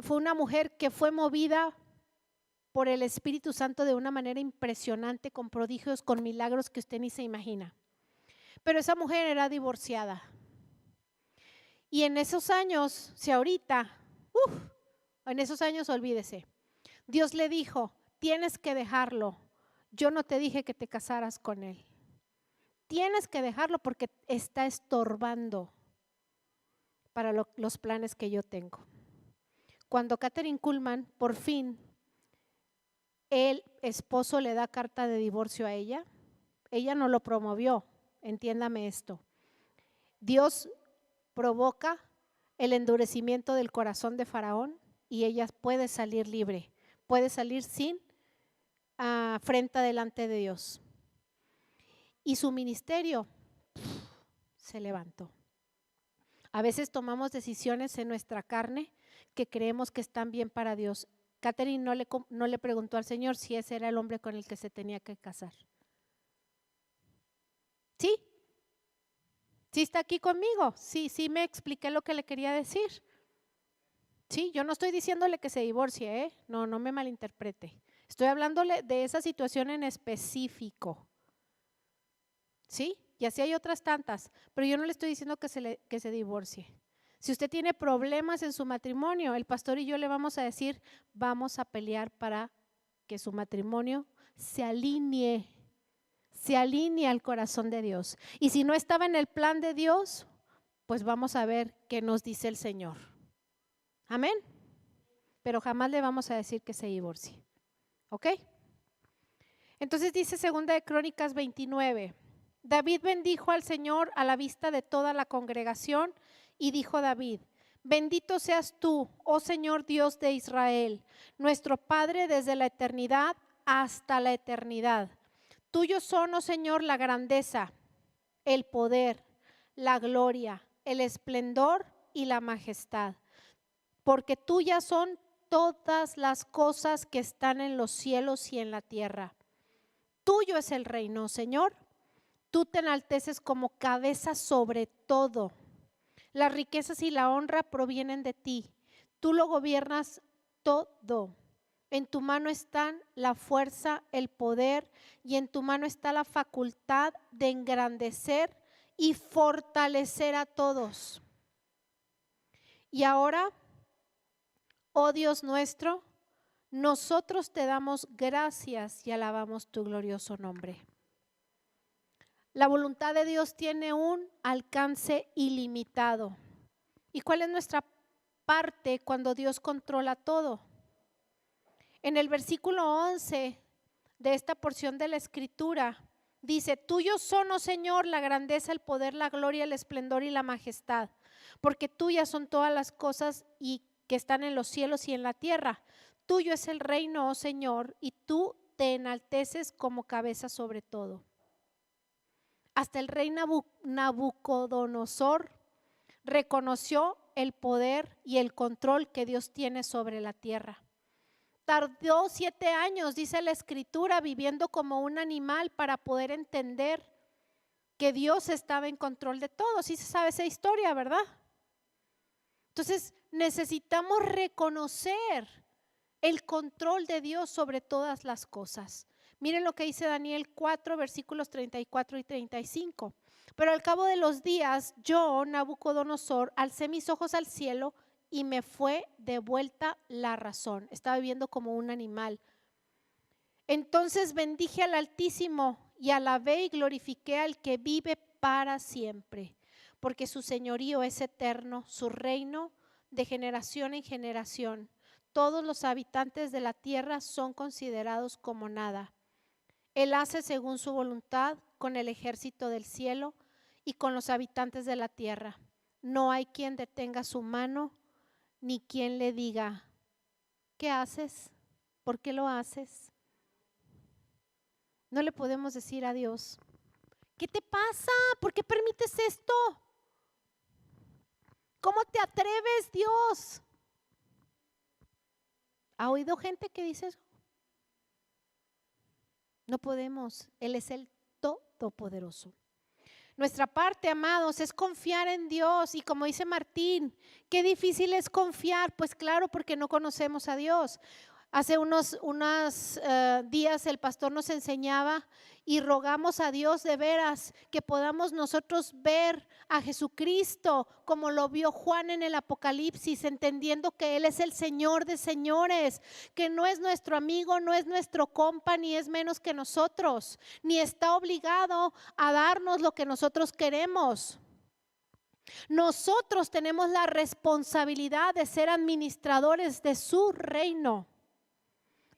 fue una mujer que fue movida por el Espíritu Santo de una manera impresionante, con prodigios, con milagros que usted ni se imagina. Pero esa mujer era divorciada. Y en esos años, si ahorita, en esos años olvídese, Dios le dijo, tienes que dejarlo. Yo no te dije que te casaras con él. Tienes que dejarlo porque está estorbando para los planes que yo tengo. Cuando Kathryn Kuhlman, por fin, el esposo le da carta de divorcio a ella no lo promovió, entiéndame esto. Dios provoca el endurecimiento del corazón de Faraón y ella puede salir libre, puede salir sin afrenta delante de Dios. Y su ministerio se levantó. A veces tomamos decisiones en nuestra carne que creemos que están bien para Dios. Kathryn no le preguntó al Señor si ese era el hombre con el que se tenía que casar. ¿Sí? ¿Sí está aquí conmigo? Sí me expliqué lo que le quería decir. Sí, yo no estoy diciéndole que se divorcie, ¿eh? No me malinterprete. Estoy hablándole de esa situación en específico. ¿Sí? Y así hay otras tantas, pero yo no le estoy diciendo que se divorcie. Si usted tiene problemas en su matrimonio, el pastor y yo le vamos a decir, vamos a pelear para que su matrimonio se alinee al corazón de Dios. Y si no estaba en el plan de Dios, pues vamos a ver qué nos dice el Señor. Amén. Pero jamás le vamos a decir que se divorcie. ¿Ok? Entonces dice 2 de Crónicas 29. David bendijo al Señor a la vista de toda la congregación y dijo David: bendito seas tú, oh Señor Dios de Israel, nuestro Padre desde la eternidad hasta la eternidad. Tuyo son, oh Señor, la grandeza, el poder, la gloria, el esplendor y la majestad, porque tuyas son todas las cosas que están en los cielos y en la tierra. Tuyo es el reino, Señor. Tú te enalteces como cabeza sobre todo. Las riquezas y la honra provienen de ti. Tú lo gobiernas todo. En tu mano están la fuerza, el poder, y en tu mano está la facultad de engrandecer y fortalecer a todos. Y ahora, oh Dios nuestro, nosotros te damos gracias y alabamos tu glorioso nombre. La voluntad de Dios tiene un alcance ilimitado. ¿Y cuál es nuestra parte cuando Dios controla todo? En el versículo 11 de esta porción de la Escritura dice: tuyos son, oh Señor, la grandeza, el poder, la gloria, el esplendor y la majestad, porque tuyas son todas las cosas y que están en los cielos y en la tierra. Tuyo es el reino, oh Señor, y tú te enalteces como cabeza sobre todo. Hasta el rey Nabucodonosor reconoció el poder y el control que Dios tiene sobre la tierra. Tardó 7 años, dice la Escritura, viviendo como un animal para poder entender que Dios estaba en control de todo. Sí se sabe esa historia, ¿verdad? Entonces necesitamos reconocer el control de Dios sobre todas las cosas. Miren lo que dice Daniel 4, versículos 34 y 35. Pero al cabo de los días, yo, Nabucodonosor, alcé mis ojos al cielo y me fue de vuelta la razón. Estaba viviendo como un animal. Entonces bendije al Altísimo y alabé y glorifiqué al que vive para siempre, porque su señorío es eterno, su reino de generación en generación. Todos los habitantes de la tierra son considerados como nada. Él hace según su voluntad con el ejército del cielo y con los habitantes de la tierra. No hay quien detenga su mano, ni quien le diga: ¿qué haces? ¿Por qué lo haces? No le podemos decir a Dios: ¿qué te pasa? ¿Por qué permites esto? ¿Cómo te atreves, Dios? ¿Ha oído gente que dice eso? No podemos. Él es el Todopoderoso. Nuestra parte, amados, es confiar en Dios. Y como dice Martín, qué difícil es confiar. Pues claro, porque no conocemos a Dios. Hace unos días el pastor nos enseñaba y rogamos a Dios de veras que podamos nosotros ver a Jesucristo como lo vio Juan en el Apocalipsis, entendiendo que Él es el Señor de señores, que no es nuestro amigo, no es nuestro compa, ni es menos que nosotros, ni está obligado a darnos lo que nosotros queremos. Nosotros tenemos la responsabilidad de ser administradores de su reino.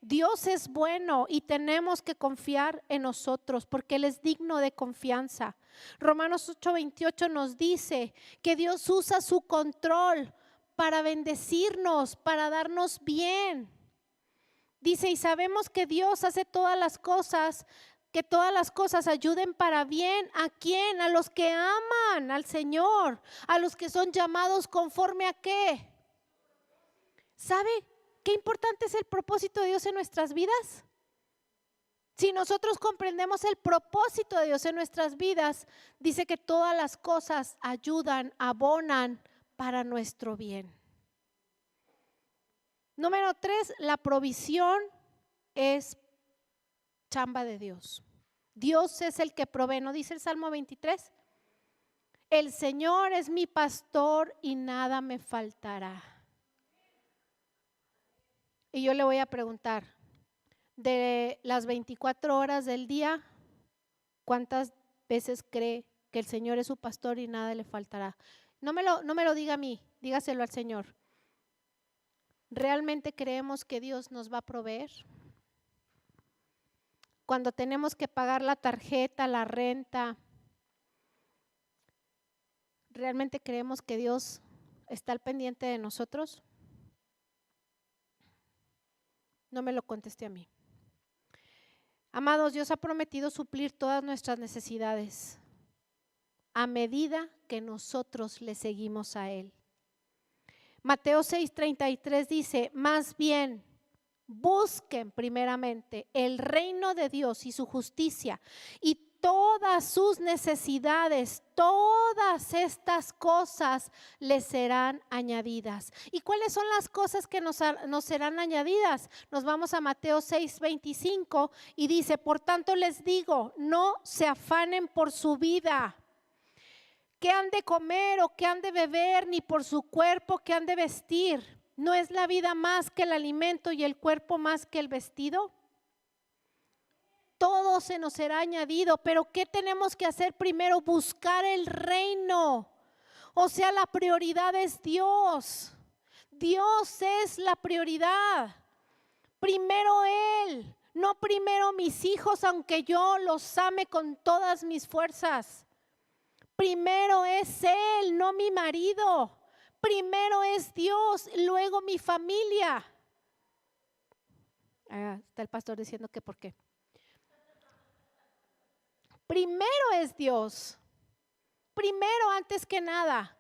Dios es bueno y tenemos que confiar en nosotros porque Él es digno de confianza. Romanos 8:28 nos dice que Dios usa su control para bendecirnos, para darnos bien. Dice: y sabemos que Dios hace todas las cosas, que todas las cosas ayuden para bien. ¿A quién? A los que aman al Señor, a los que son llamados conforme a ¿qué? ¿Sabe qué importante es el propósito de Dios en nuestras vidas? Si nosotros comprendemos el propósito de Dios en nuestras vidas, dice que todas las cosas ayudan, abonan para nuestro bien. Número 3, la provisión es chamba de Dios. Dios es el que provee, ¿no dice el Salmo 23? El Señor es mi pastor y nada me faltará. Y yo le voy a preguntar, de las 24 horas del día, ¿cuántas veces cree que el Señor es su pastor y nada le faltará? No me lo diga a mí, dígaselo al Señor. ¿Realmente creemos que Dios nos va a proveer? Cuando tenemos que pagar la tarjeta, la renta, ¿realmente creemos que Dios está al pendiente de nosotros? No me lo conteste a mí. Amados, Dios ha prometido suplir todas nuestras necesidades a medida que nosotros le seguimos a Él. Mateo 6:33 dice, más bien, busquen primeramente el reino de Dios y su justicia y todas sus necesidades, todas estas cosas les serán añadidas. ¿Y cuáles son las cosas que nos serán añadidas? Nos vamos a Mateo 6:25 y dice, por tanto les digo, no se afanen por su vida, qué han de comer o qué han de beber, ni por su cuerpo qué han de vestir. ¿No es la vida más que el alimento y el cuerpo más que el vestido? Todo se nos será añadido, pero ¿qué tenemos que hacer primero? Buscar el reino. O sea, la prioridad es Dios. Dios es la prioridad. Primero Él, no primero mis hijos, aunque yo los ame con todas mis fuerzas. Primero es Él, no mi marido. Primero es Dios, luego mi familia. Está el pastor diciendo que por qué. Primero es Dios. Primero antes que nada.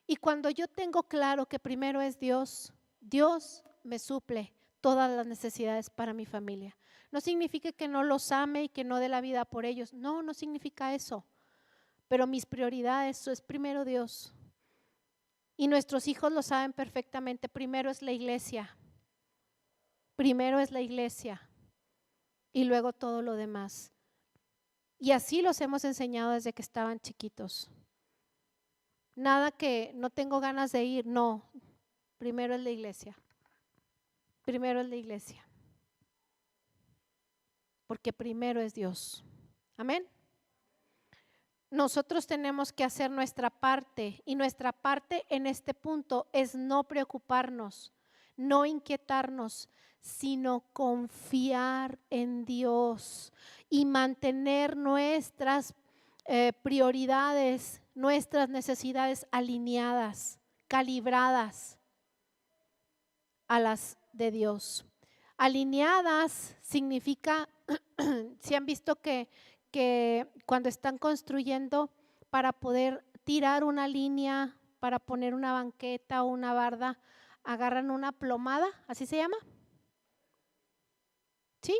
Y cuando yo tengo claro que primero es Dios, Dios me suple todas las necesidades para mi familia. No significa que no los ame y que no dé la vida por ellos. No, no significa eso. Pero mis prioridades es primero Dios. Y nuestros hijos lo saben perfectamente. Primero es la iglesia. Primero es la iglesia. Y luego todo lo demás. Y así los hemos enseñado desde que estaban chiquitos. Nada que no tengo ganas de ir. No. Primero es la iglesia. Primero es la iglesia. Porque primero es Dios. Amén. Nosotros tenemos que hacer nuestra parte y nuestra parte en este punto es no preocuparnos, no inquietarnos, sino confiar en Dios y mantener nuestras prioridades, nuestras necesidades alineadas, calibradas a las de Dios. Alineadas significa, si han visto que cuando están construyendo para poder tirar una línea, para poner una banqueta o una barda, agarran una plomada, ¿así se llama? ¿Sí?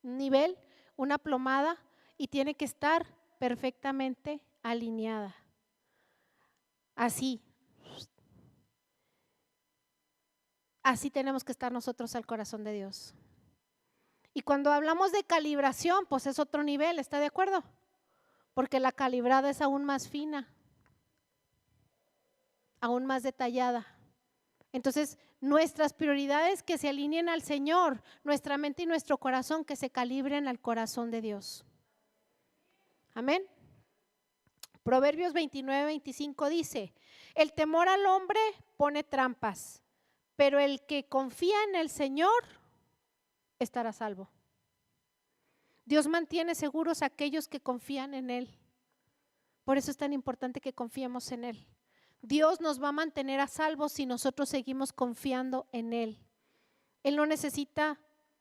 Un nivel, una plomada y tiene que estar perfectamente alineada. Así. Así tenemos que estar nosotros al corazón de Dios. Y cuando hablamos de calibración, pues es otro nivel, ¿está de acuerdo? Porque la calibrada es aún más fina, aún más detallada. Entonces, nuestras prioridades que se alineen al Señor, nuestra mente y nuestro corazón que se calibren al corazón de Dios. Amén. Proverbios 29:25 dice, el temor al hombre pone trampas, pero el que confía en el Señor estará salvo. Dios mantiene seguros a aquellos que confían en Él. Por eso es tan importante que confiemos en Él. Dios nos va a mantener a salvo si nosotros seguimos confiando en Él. Él no necesita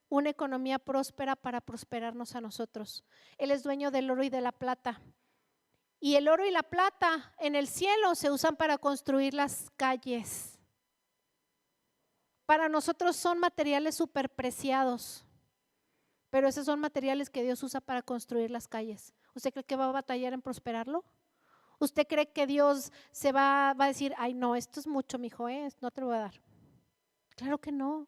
una economía próspera para prosperarnos a nosotros. Él es dueño del oro y de la plata. Y el oro y la plata en el cielo se usan para construir las calles. Para nosotros son materiales superpreciados, pero esos son materiales que Dios usa para construir las calles. ¿Usted cree que va a batallar en prosperarlo? ¿Usted cree que Dios se va a decir, ay no, esto es mucho, mijo, no te lo voy a dar? Claro que no.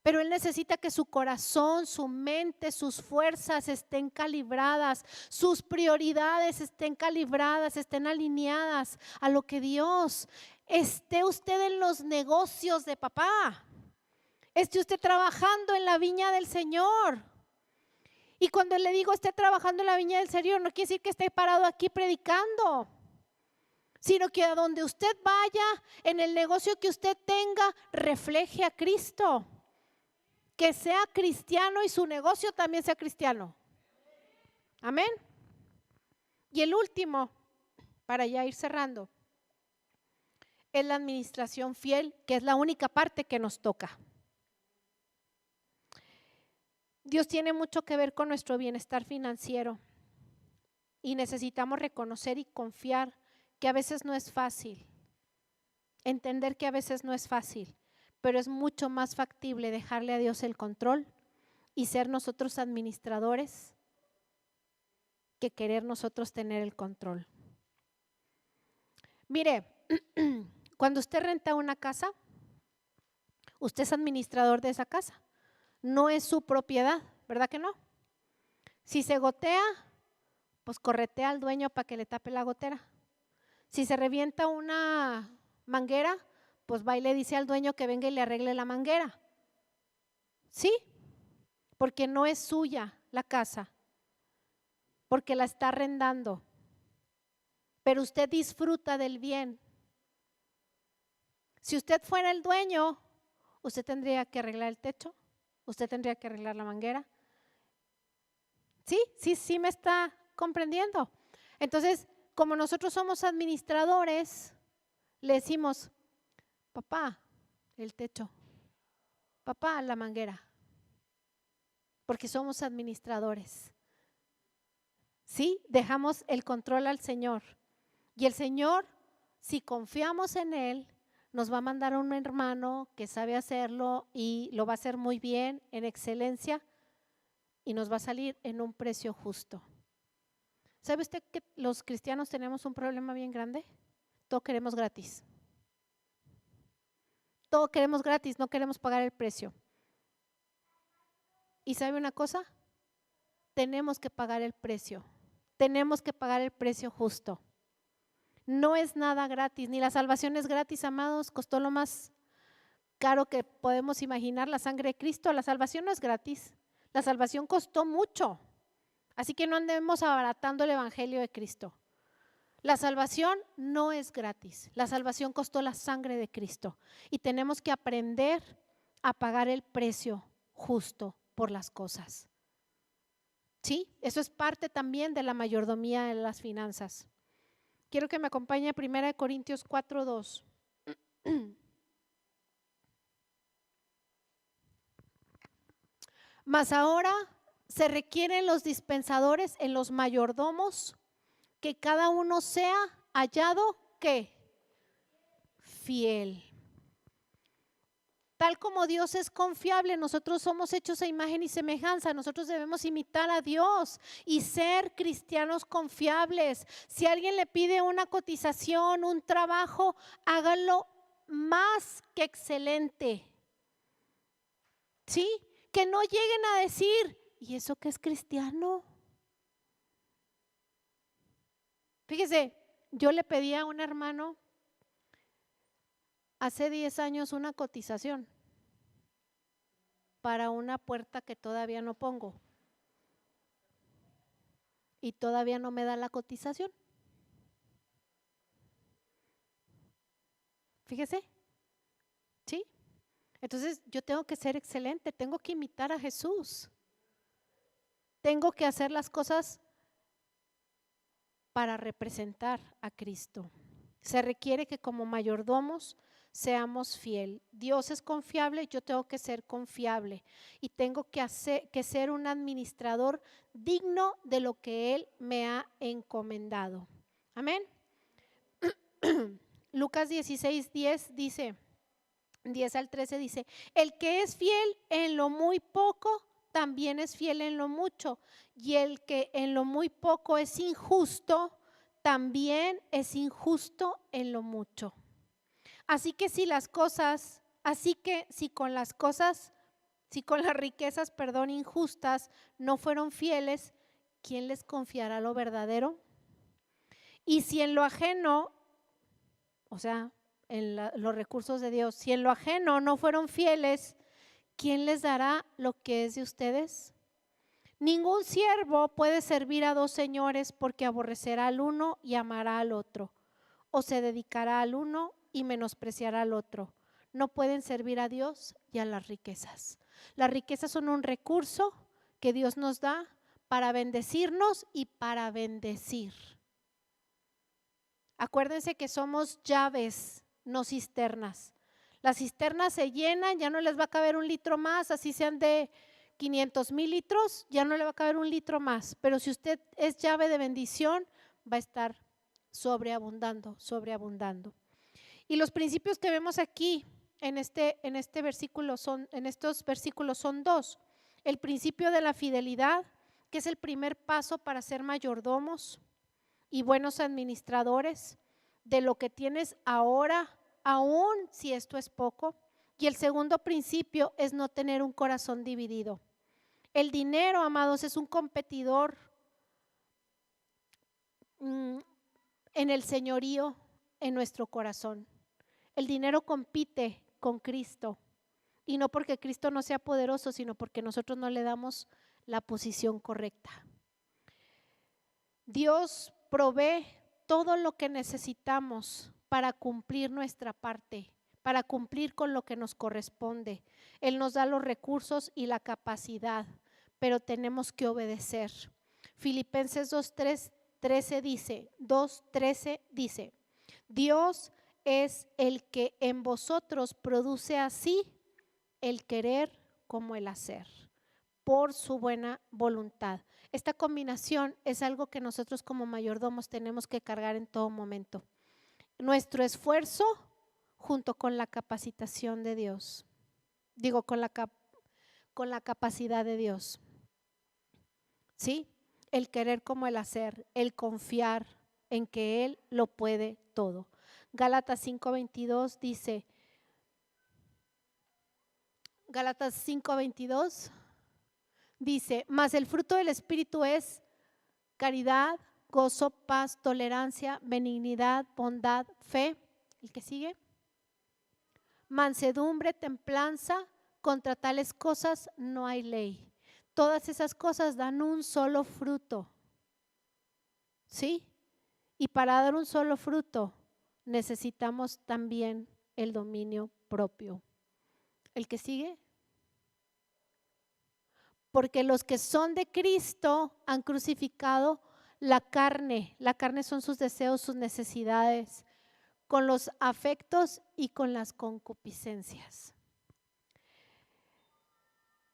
Pero Él necesita que su corazón, su mente, sus fuerzas estén calibradas, sus prioridades estén calibradas, estén alineadas a lo que Dios. Esté usted en los negocios de papá. Esté usted trabajando en la viña del Señor. Y cuando le digo esté trabajando en la viña del Señor, no quiere decir que esté parado aquí predicando, sino que a donde usted vaya, en el negocio que usted tenga, refleje a Cristo. Que sea cristiano y su negocio también sea cristiano. Amén. Y el último, para ya ir cerrando, es la administración fiel, que es la única parte que nos toca. Dios tiene mucho que ver con nuestro bienestar financiero y necesitamos reconocer y confiar que a veces no es fácil, entender que a veces no es fácil, pero es mucho más factible dejarle a Dios el control y ser nosotros administradores que querer nosotros tener el control. Mire, cuando usted renta una casa, usted es administrador de esa casa, no es su propiedad, ¿verdad que no? Si se gotea, pues corretea al dueño para que le tape la gotera. Si se revienta una manguera, pues va y le dice al dueño que venga y le arregle la manguera. ¿Sí? Porque no es suya la casa, porque la está arrendando. Pero usted disfruta del bien. Si usted fuera el dueño, usted tendría que arreglar el techo, usted tendría que arreglar la manguera. Sí me está comprendiendo. Entonces, como nosotros somos administradores, le decimos, papá, el techo, papá, la manguera, porque somos administradores. Sí, dejamos el control al Señor. Y el Señor, si confiamos en Él, nos va a mandar a un hermano que sabe hacerlo y lo va a hacer muy bien, en excelencia, y nos va a salir en un precio justo. ¿Sabe usted que los cristianos tenemos un problema bien grande? Todo queremos gratis. Todo queremos gratis, no queremos pagar el precio. ¿Y sabe una cosa? Tenemos que pagar el precio. Tenemos que pagar el precio justo. No es nada gratis, ni la salvación es gratis, amados. Costó lo más caro que podemos imaginar, la sangre de Cristo. La salvación no es gratis. La salvación costó mucho. Así que no andemos abaratando el evangelio de Cristo. La salvación no es gratis. La salvación costó la sangre de Cristo. Y tenemos que aprender a pagar el precio justo por las cosas. ¿Sí? Eso es parte también de la mayordomía de las finanzas. Quiero que me acompañe a 1 Corintios 4:2. Mas ahora se requieren los dispensadores en los mayordomos, que cada uno sea hallado, ¿qué? Fiel. Tal como Dios es confiable, nosotros somos hechos a imagen y semejanza. Nosotros debemos imitar a Dios y ser cristianos confiables. Si alguien le pide una cotización, un trabajo, háganlo más que excelente. ¿Sí? Que no lleguen a decir, ¿y eso qué es cristiano? Fíjese, yo le pedí a un hermano hace 10 años una cotización para una puerta que todavía no pongo y todavía no me da la cotización. Fíjese, ¿sí? Entonces yo tengo que ser excelente, tengo que imitar a Jesús, tengo que hacer las cosas para representar a Cristo. Se requiere que como mayordomos seamos fiel. Dios es confiable, yo tengo que ser confiable y tengo que ser un administrador digno de lo que Él me ha encomendado. Amén. Lucas 16:10 dice, 10 al 13 dice, el que es fiel en lo muy poco, también es fiel en lo mucho, y el que en lo muy poco es injusto, también es injusto en lo mucho. Así que si las cosas Así que si con las riquezas, injustas no fueron fieles, ¿quién les confiará lo verdadero? Y si en lo ajeno, o sea, los recursos de Dios, si en lo ajeno no fueron fieles, ¿quién les dará lo que es de ustedes? Ningún siervo puede servir a dos señores, porque aborrecerá al uno y amará al otro, o se dedicará al uno y menospreciará al otro. No pueden servir a Dios y a las riquezas. Las riquezas son un recurso que Dios nos da para bendecirnos y para bendecir. Acuérdense que somos llaves, no cisternas. Las cisternas se llenan, ya no les va a caber un litro más, así sean de 500,000 litros, ya no le va a caber un litro más. Pero si usted es llave de bendición, va a estar sobreabundando. Y los principios que vemos aquí en estos versículos son dos. El principio de la fidelidad, que es el primer paso para ser mayordomos y buenos administradores de lo que tienes ahora, aun si esto es poco. Y el segundo principio es no tener un corazón dividido. El dinero, amados, es un competidor en el señorío en nuestro corazón. El dinero compite con Cristo, y no porque Cristo no sea poderoso, sino porque nosotros no le damos la posición correcta. Dios provee todo lo que necesitamos para cumplir nuestra parte, para cumplir con lo que nos corresponde. Él nos da los recursos y la capacidad, pero tenemos que obedecer. Filipenses 2:13 dice, Dios es el que en vosotros produce así el querer como el hacer, por su buena voluntad. Esta combinación es algo que nosotros como mayordomos tenemos que cargar en todo momento. Nuestro esfuerzo junto con la capacitación de Dios. Con la capacidad de Dios. ¿Sí? El querer como el hacer, el confiar en que Él lo puede todo. Gálatas 5:22 dice, mas el fruto del Espíritu es caridad, gozo, paz, tolerancia, benignidad, bondad, fe. ¿El que sigue? Mansedumbre, templanza. Contra tales cosas no hay ley. Todas esas cosas dan un solo fruto. ¿Sí? Y para dar un solo fruto necesitamos también el dominio propio. ¿El que sigue? Porque los que son de Cristo han crucificado la carne. La carne son sus deseos, sus necesidades, con los afectos y con las concupiscencias.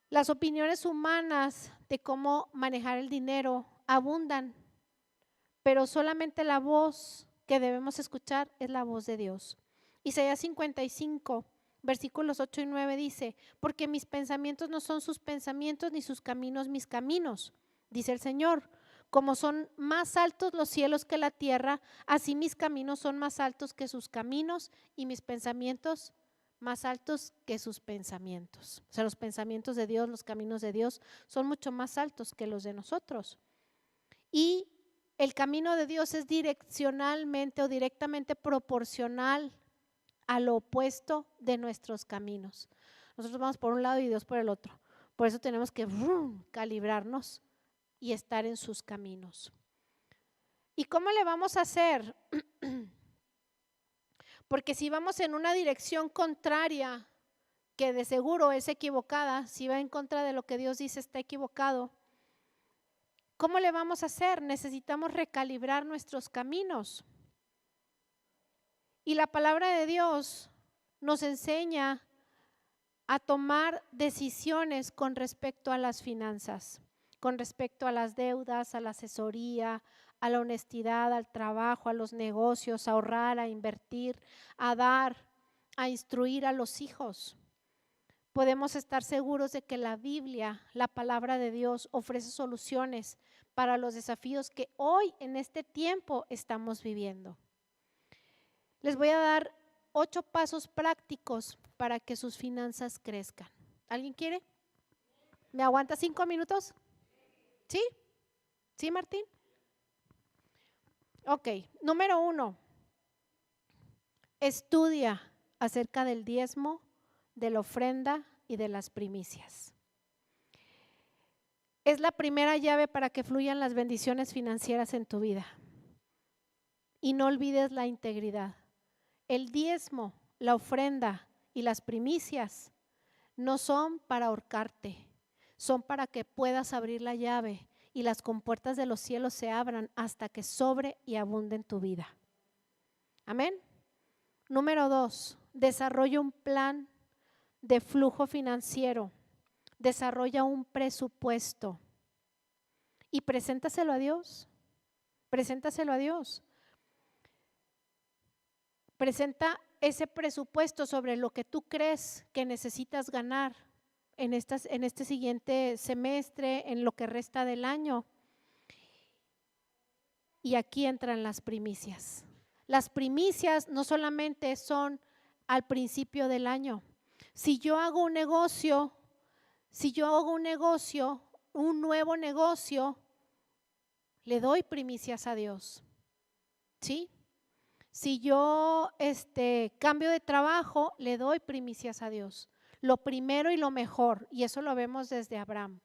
Las opiniones humanas de cómo manejar el dinero abundan, pero solamente la voz que debemos escuchar es la voz de Dios. Isaías 55, versículos 8 y 9 dice, porque mis pensamientos no son sus pensamientos, ni sus caminos mis caminos, dice el Señor. Como son más altos los cielos que la tierra, así mis caminos son más altos que sus caminos y mis pensamientos más altos que sus pensamientos. O sea, los pensamientos de Dios, los caminos de Dios son mucho más altos que los de nosotros. Y el camino de Dios es direccionalmente o directamente proporcional a lo opuesto de nuestros caminos. Nosotros vamos por un lado y Dios por el otro. Por eso tenemos que calibrarnos y estar en sus caminos. ¿Y cómo le vamos a hacer? Porque si vamos en una dirección contraria, que de seguro es equivocada, si va en contra de lo que Dios dice está equivocado, ¿cómo le vamos a hacer? Necesitamos recalibrar nuestros caminos. Y la palabra de Dios nos enseña a tomar decisiones con respecto a las finanzas, con respecto a las deudas, a la asesoría, a la honestidad, al trabajo, a los negocios, a ahorrar, a invertir, a dar, a instruir a los hijos. Podemos estar seguros de que la Biblia, la palabra de Dios, ofrece soluciones para los desafíos que hoy en este tiempo estamos viviendo. Les voy a dar 8 pasos prácticos para que sus finanzas crezcan. ¿Alguien quiere? ¿Me aguanta 5 minutos? ¿Sí? ¿Sí, Martín? Ok, número 1, estudia acerca del diezmo, de la ofrenda y de las primicias. Es la primera llave para que fluyan las bendiciones financieras en tu vida. Y no olvides la integridad. El diezmo, la ofrenda y las primicias no son para ahorcarte, son para que puedas abrir la llave y las compuertas de los cielos se abran hasta que sobre y abunde en tu vida. Amén. Número 2, desarrolla un plan de flujo financiero, desarrolla un presupuesto y preséntaselo a Dios. Preséntaselo a Dios. Presenta ese presupuesto sobre lo que tú crees que necesitas ganar en este siguiente semestre, en lo que resta del año. Y aquí entran las primicias. Las primicias no solamente son al principio del año. Si yo hago un negocio, un nuevo negocio, le doy primicias a Dios. ¿Sí? Si yo cambio de trabajo, le doy primicias a Dios. Lo primero y lo mejor, y eso lo vemos desde Abraham.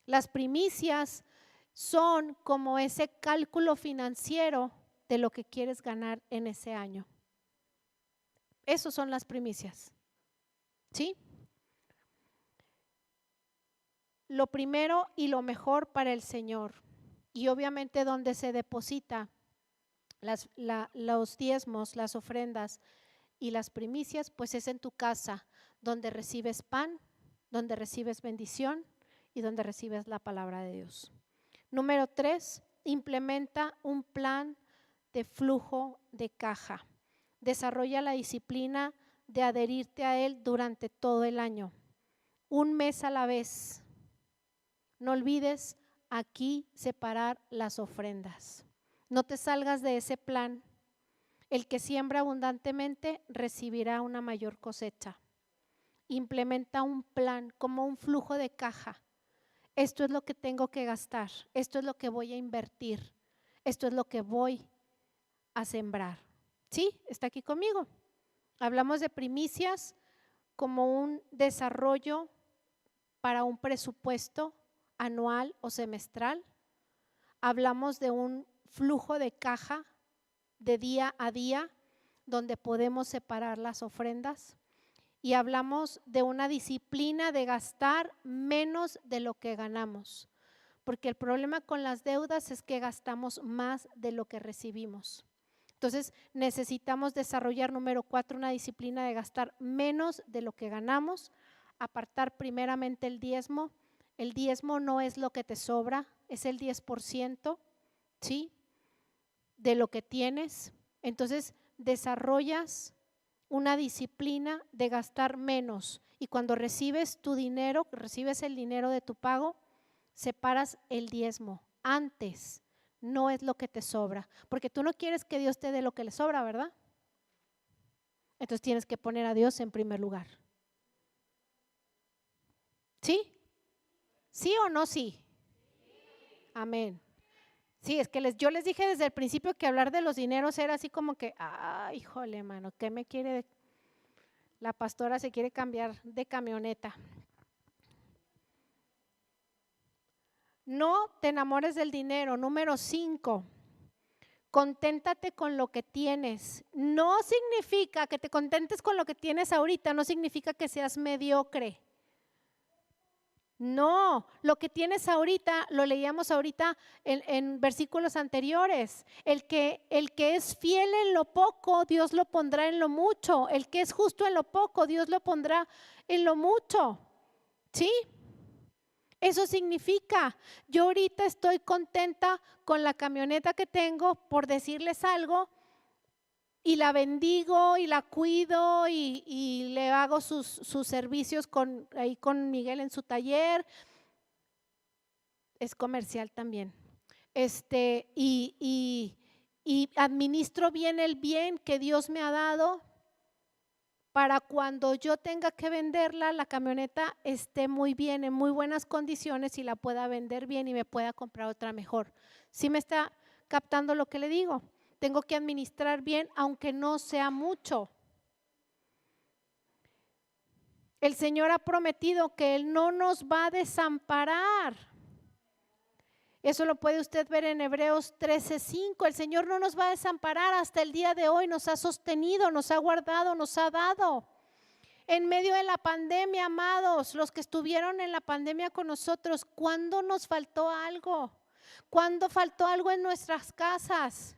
Las primicias son como ese cálculo financiero de lo que quieres ganar en ese año. Esas son las primicias. ¿Sí? Lo primero y lo mejor para el Señor. Y obviamente donde se deposita los diezmos, las ofrendas y las primicias, pues es en tu casa, donde recibes pan, donde recibes bendición y donde recibes la palabra de Dios. Número 3, implementa un plan de flujo de caja. Desarrolla la disciplina de adherirte a él durante todo el año, un mes a la vez. No olvides aquí separar las ofrendas. No te salgas de ese plan. El que siembra abundantemente recibirá una mayor cosecha. Implementa un plan como un flujo de caja. Esto es lo que tengo que gastar, esto es lo que voy a invertir, esto es lo que voy a sembrar. ¿Sí? ¿Está aquí conmigo? Hablamos de primicias como un desarrollo para un presupuesto anual o semestral. Hablamos de un flujo de caja de día a día donde podemos separar las ofrendas. Y hablamos de una disciplina de gastar menos de lo que ganamos, porque el problema con las deudas es que gastamos más de lo que recibimos. Entonces necesitamos desarrollar, número 4, una disciplina de gastar menos de lo que ganamos, apartar primeramente el diezmo. El diezmo no es lo que te sobra, es el 10%, ¿sí?, de lo que tienes. Entonces desarrollas una disciplina de gastar menos, y cuando recibes tu dinero, recibes el dinero de tu pago, separas el diezmo. Antes no es lo que te sobra, porque tú no quieres que Dios te dé lo que le sobra, ¿verdad? Entonces tienes que poner a Dios en primer lugar. ¿Sí? ¿Sí o no sí? Amén. Sí, es que yo les dije desde el principio que hablar de los dineros era así como que, híjole, mano, ¿qué me quiere? La pastora se quiere cambiar de camioneta. No te enamores del dinero. Número 5, conténtate con lo que tienes. No significa que te contentes con lo que tienes ahorita, no significa que seas mediocre. No, lo que tienes ahorita, lo leíamos ahorita en versículos anteriores. El que es fiel en lo poco, Dios lo pondrá en lo mucho. El que es justo en lo poco, Dios lo pondrá en lo mucho. ¿Sí? Eso significa, yo ahorita estoy contenta con la camioneta que tengo, por decirles algo, y la bendigo y la cuido y le hago sus servicios ahí con Miguel en su taller. Es comercial también. Y administro bien el bien que Dios me ha dado para cuando yo tenga que venderla, la camioneta esté muy bien, en muy buenas condiciones y la pueda vender bien y me pueda comprar otra mejor. ¿Sí me está captando lo que le digo? Tengo que administrar bien, aunque no sea mucho. El Señor ha prometido que Él no nos va a desamparar. Eso lo puede usted ver en Hebreos 13:5. El Señor no nos va a desamparar hasta el día de hoy. Nos ha sostenido, nos ha guardado, nos ha dado. En medio de la pandemia, amados, los que estuvieron en la pandemia con nosotros, ¿cuándo nos faltó algo? ¿Cuándo faltó algo en nuestras casas?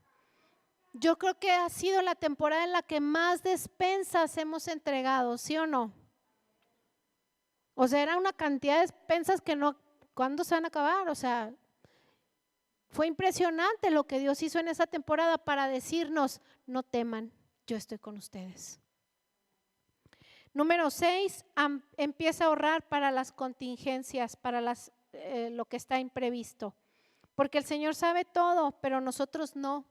Yo creo que ha sido la temporada en la que más despensas hemos entregado, ¿sí o no? O sea, era una cantidad de despensas que no, ¿cuándo se van a acabar? O sea, fue impresionante lo que Dios hizo en esa temporada para decirnos, no teman, yo estoy con ustedes. Número 6, empieza a ahorrar para las contingencias, para lo que está imprevisto. Porque el Señor sabe todo, pero nosotros no.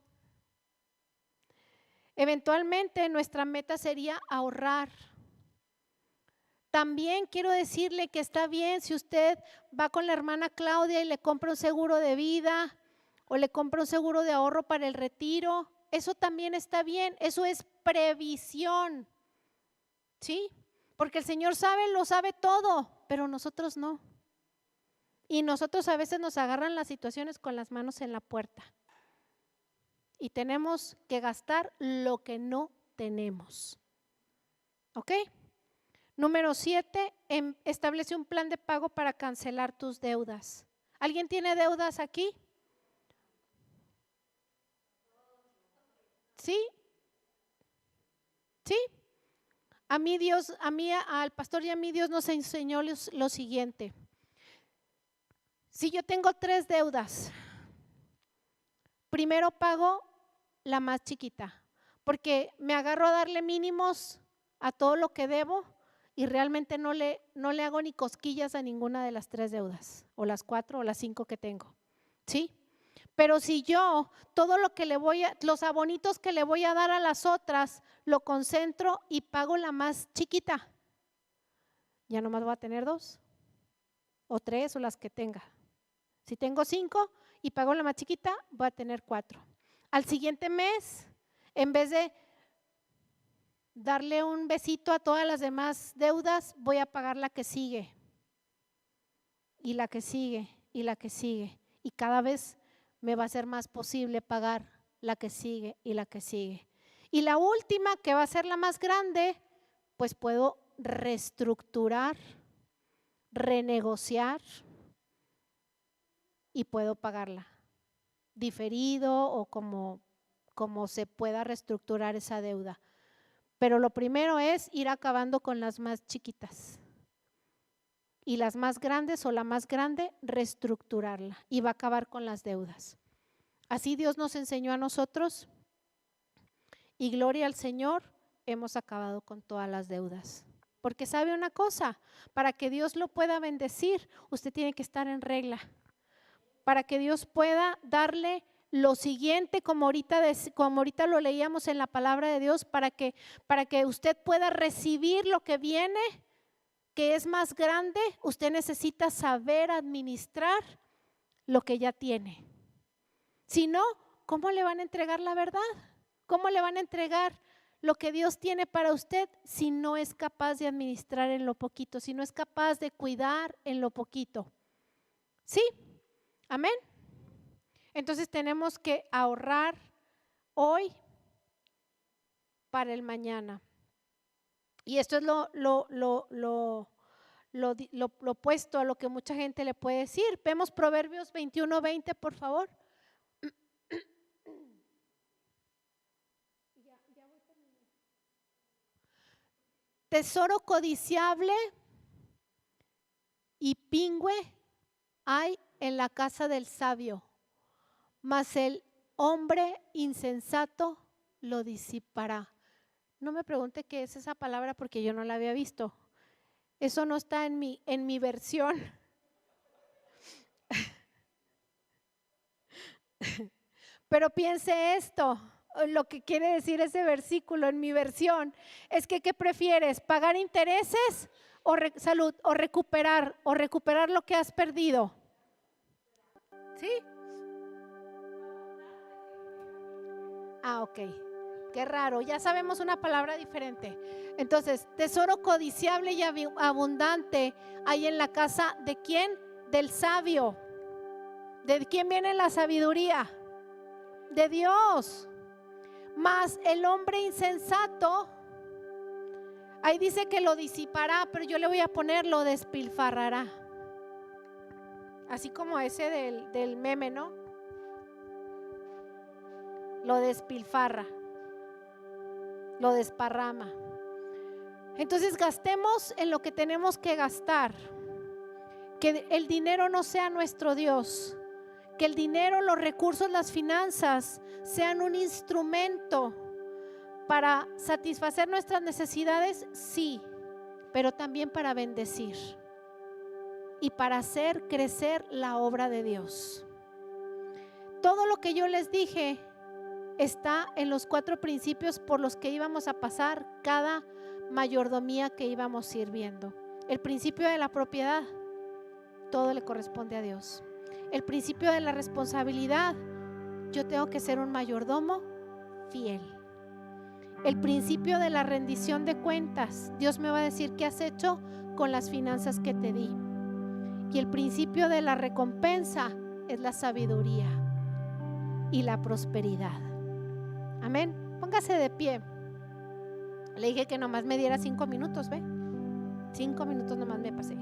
Eventualmente nuestra meta sería ahorrar. También quiero decirle que está bien si usted va con la hermana Claudia y le compra un seguro de vida o le compra un seguro de ahorro para el retiro. Eso también está bien, eso es previsión. ¿Sí? Porque el Señor lo sabe todo, pero nosotros no. Y nosotros a veces nos agarran las situaciones con las manos en la puerta. Y tenemos que gastar lo que no tenemos. ¿Ok? Número 7, establece un plan de pago para cancelar tus deudas. ¿Alguien tiene deudas aquí? ¿Sí? ¿Sí? Al pastor y a mí Dios nos enseñó lo siguiente. Si yo tengo 3 deudas, primero pago la más chiquita, porque me agarro a darle mínimos a todo lo que debo y realmente no le hago ni cosquillas a ninguna de las 3 deudas, o las 4 o las 5 que tengo, ¿sí? Pero si yo todo lo que los abonitos que le voy a dar a las otras, lo concentro y pago la más chiquita, ya nomás voy a tener 2 o 3 o las que tenga. Si tengo 5 y pago la más chiquita, voy a tener 4. Al siguiente mes, en vez de darle un besito a todas las demás deudas, voy a pagar la que sigue, y la que sigue, y la que sigue. Y cada vez me va a ser más posible pagar la que sigue y la que sigue. Y la última, que va a ser la más grande, pues puedo reestructurar, renegociar y puedo pagarla diferido o como se pueda reestructurar esa deuda. Pero lo primero es ir acabando con las más chiquitas y las más grandes o la más grande reestructurarla y va a acabar con las deudas. Así Dios nos enseñó a nosotros y gloria al Señor, hemos acabado con todas las deudas. Porque sabe una cosa, para que Dios lo pueda bendecir, usted tiene que estar en regla. Para que Dios pueda darle lo siguiente, como ahorita lo leíamos en la palabra de Dios, para que usted pueda recibir lo que viene, que es más grande, usted necesita saber administrar lo que ya tiene. Si no, ¿cómo le van a entregar la verdad? ¿Cómo le van a entregar lo que Dios tiene para usted si no es capaz de administrar en lo poquito, si no es capaz de cuidar en lo poquito? ¿Sí? Amén. Entonces tenemos que ahorrar hoy para el mañana. Y esto es lo opuesto a lo que mucha gente le puede decir. Vemos Proverbios 21:20, por favor. Tesoro codiciable y pingüe hay en la casa del sabio, mas el hombre insensato lo disipará. No me pregunte qué es esa palabra porque yo no la había visto. Eso no está en mi versión. Pero piense esto, lo que quiere decir ese versículo en mi versión es que ¿qué prefieres? ¿Pagar intereses o salud o recuperar lo que has perdido? ¿Sí? Ah, ok. Qué raro, ya sabemos una palabra diferente. Entonces, tesoro codiciable y abundante hay en la casa ¿de quién? Del sabio. ¿De quién viene la sabiduría? De Dios. Mas el hombre insensato, ahí dice que lo disipará, pero yo le voy a poner lo despilfarrará. Así como ese del meme, ¿no? Lo despilfarra, lo desparrama. Entonces gastemos en lo que tenemos que gastar. Que el dinero no sea nuestro Dios. Que el dinero, los recursos, las finanzas sean un instrumento para satisfacer nuestras necesidades, sí, pero también para bendecir y para hacer crecer la obra de Dios. Todo lo que yo les dije está en los 4 principios por los que íbamos a pasar cada mayordomía que íbamos sirviendo. El principio de la propiedad, todo le corresponde a Dios. El principio de la responsabilidad, yo tengo que ser un mayordomo fiel. El principio de la rendición de cuentas, Dios me va a decir qué has hecho con las finanzas que te di. Y el principio de la recompensa es la sabiduría y la prosperidad. Amén. Póngase de pie. Le dije que nomás me diera 5 minutos, ¿ve? 5 minutos nomás me pasé.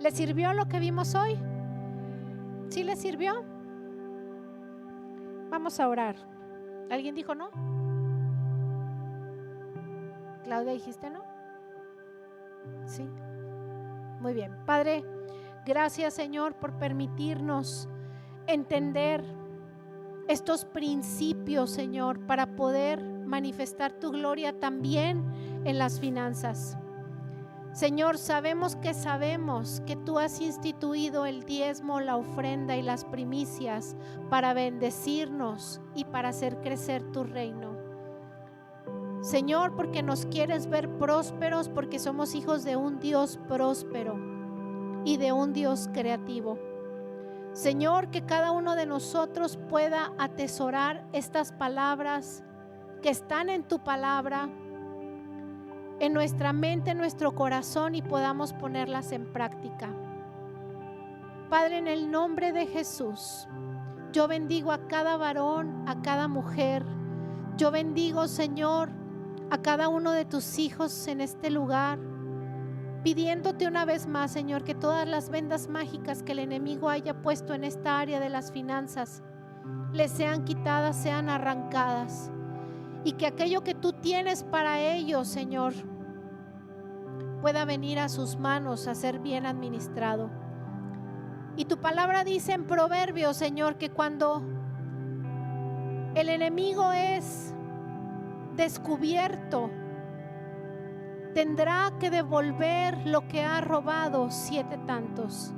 ¿Le sirvió lo que vimos hoy? ¿Sí le sirvió? Vamos a orar. ¿Alguien dijo no? Claudia, ¿dijiste no? Sí. Muy bien. Padre, gracias, Señor, por permitirnos entender estos principios, Señor, para poder manifestar tu gloria también en las finanzas. Señor, sabemos que tú has instituido el diezmo, la ofrenda y las primicias para bendecirnos y para hacer crecer tu reino. Señor, porque nos quieres ver prósperos, porque somos hijos de un Dios próspero y de un Dios creativo. Señor, que cada uno de nosotros pueda atesorar estas palabras que están en tu palabra, en nuestra mente, en nuestro corazón, y podamos ponerlas en práctica. Padre, en el nombre de Jesús, yo bendigo a cada varón, a cada mujer. Yo bendigo, Señor, a cada uno de tus hijos en este lugar, pidiéndote una vez más, Señor, que todas las vendas mágicas que el enemigo haya puesto en esta área de las finanzas les sean quitadas, sean arrancadas, y que aquello que tú tienes para ellos, Señor, pueda venir a sus manos a ser bien administrado. Y tu palabra dice en Proverbios, Señor, que cuando el enemigo es descubierto, tendrá que devolver lo que ha robado 7 tantos.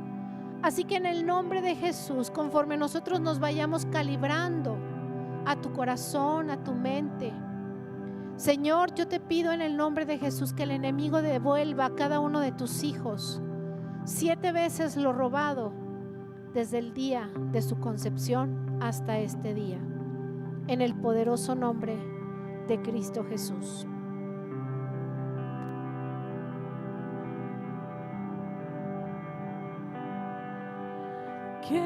Así que en el nombre de Jesús, conforme nosotros nos vayamos calibrando a tu corazón, a tu mente, Señor, yo te pido en el nombre de Jesús que el enemigo devuelva a cada uno de tus hijos 7 veces lo robado desde el día de su concepción hasta este día, en el poderoso nombre de Cristo Jesús. Que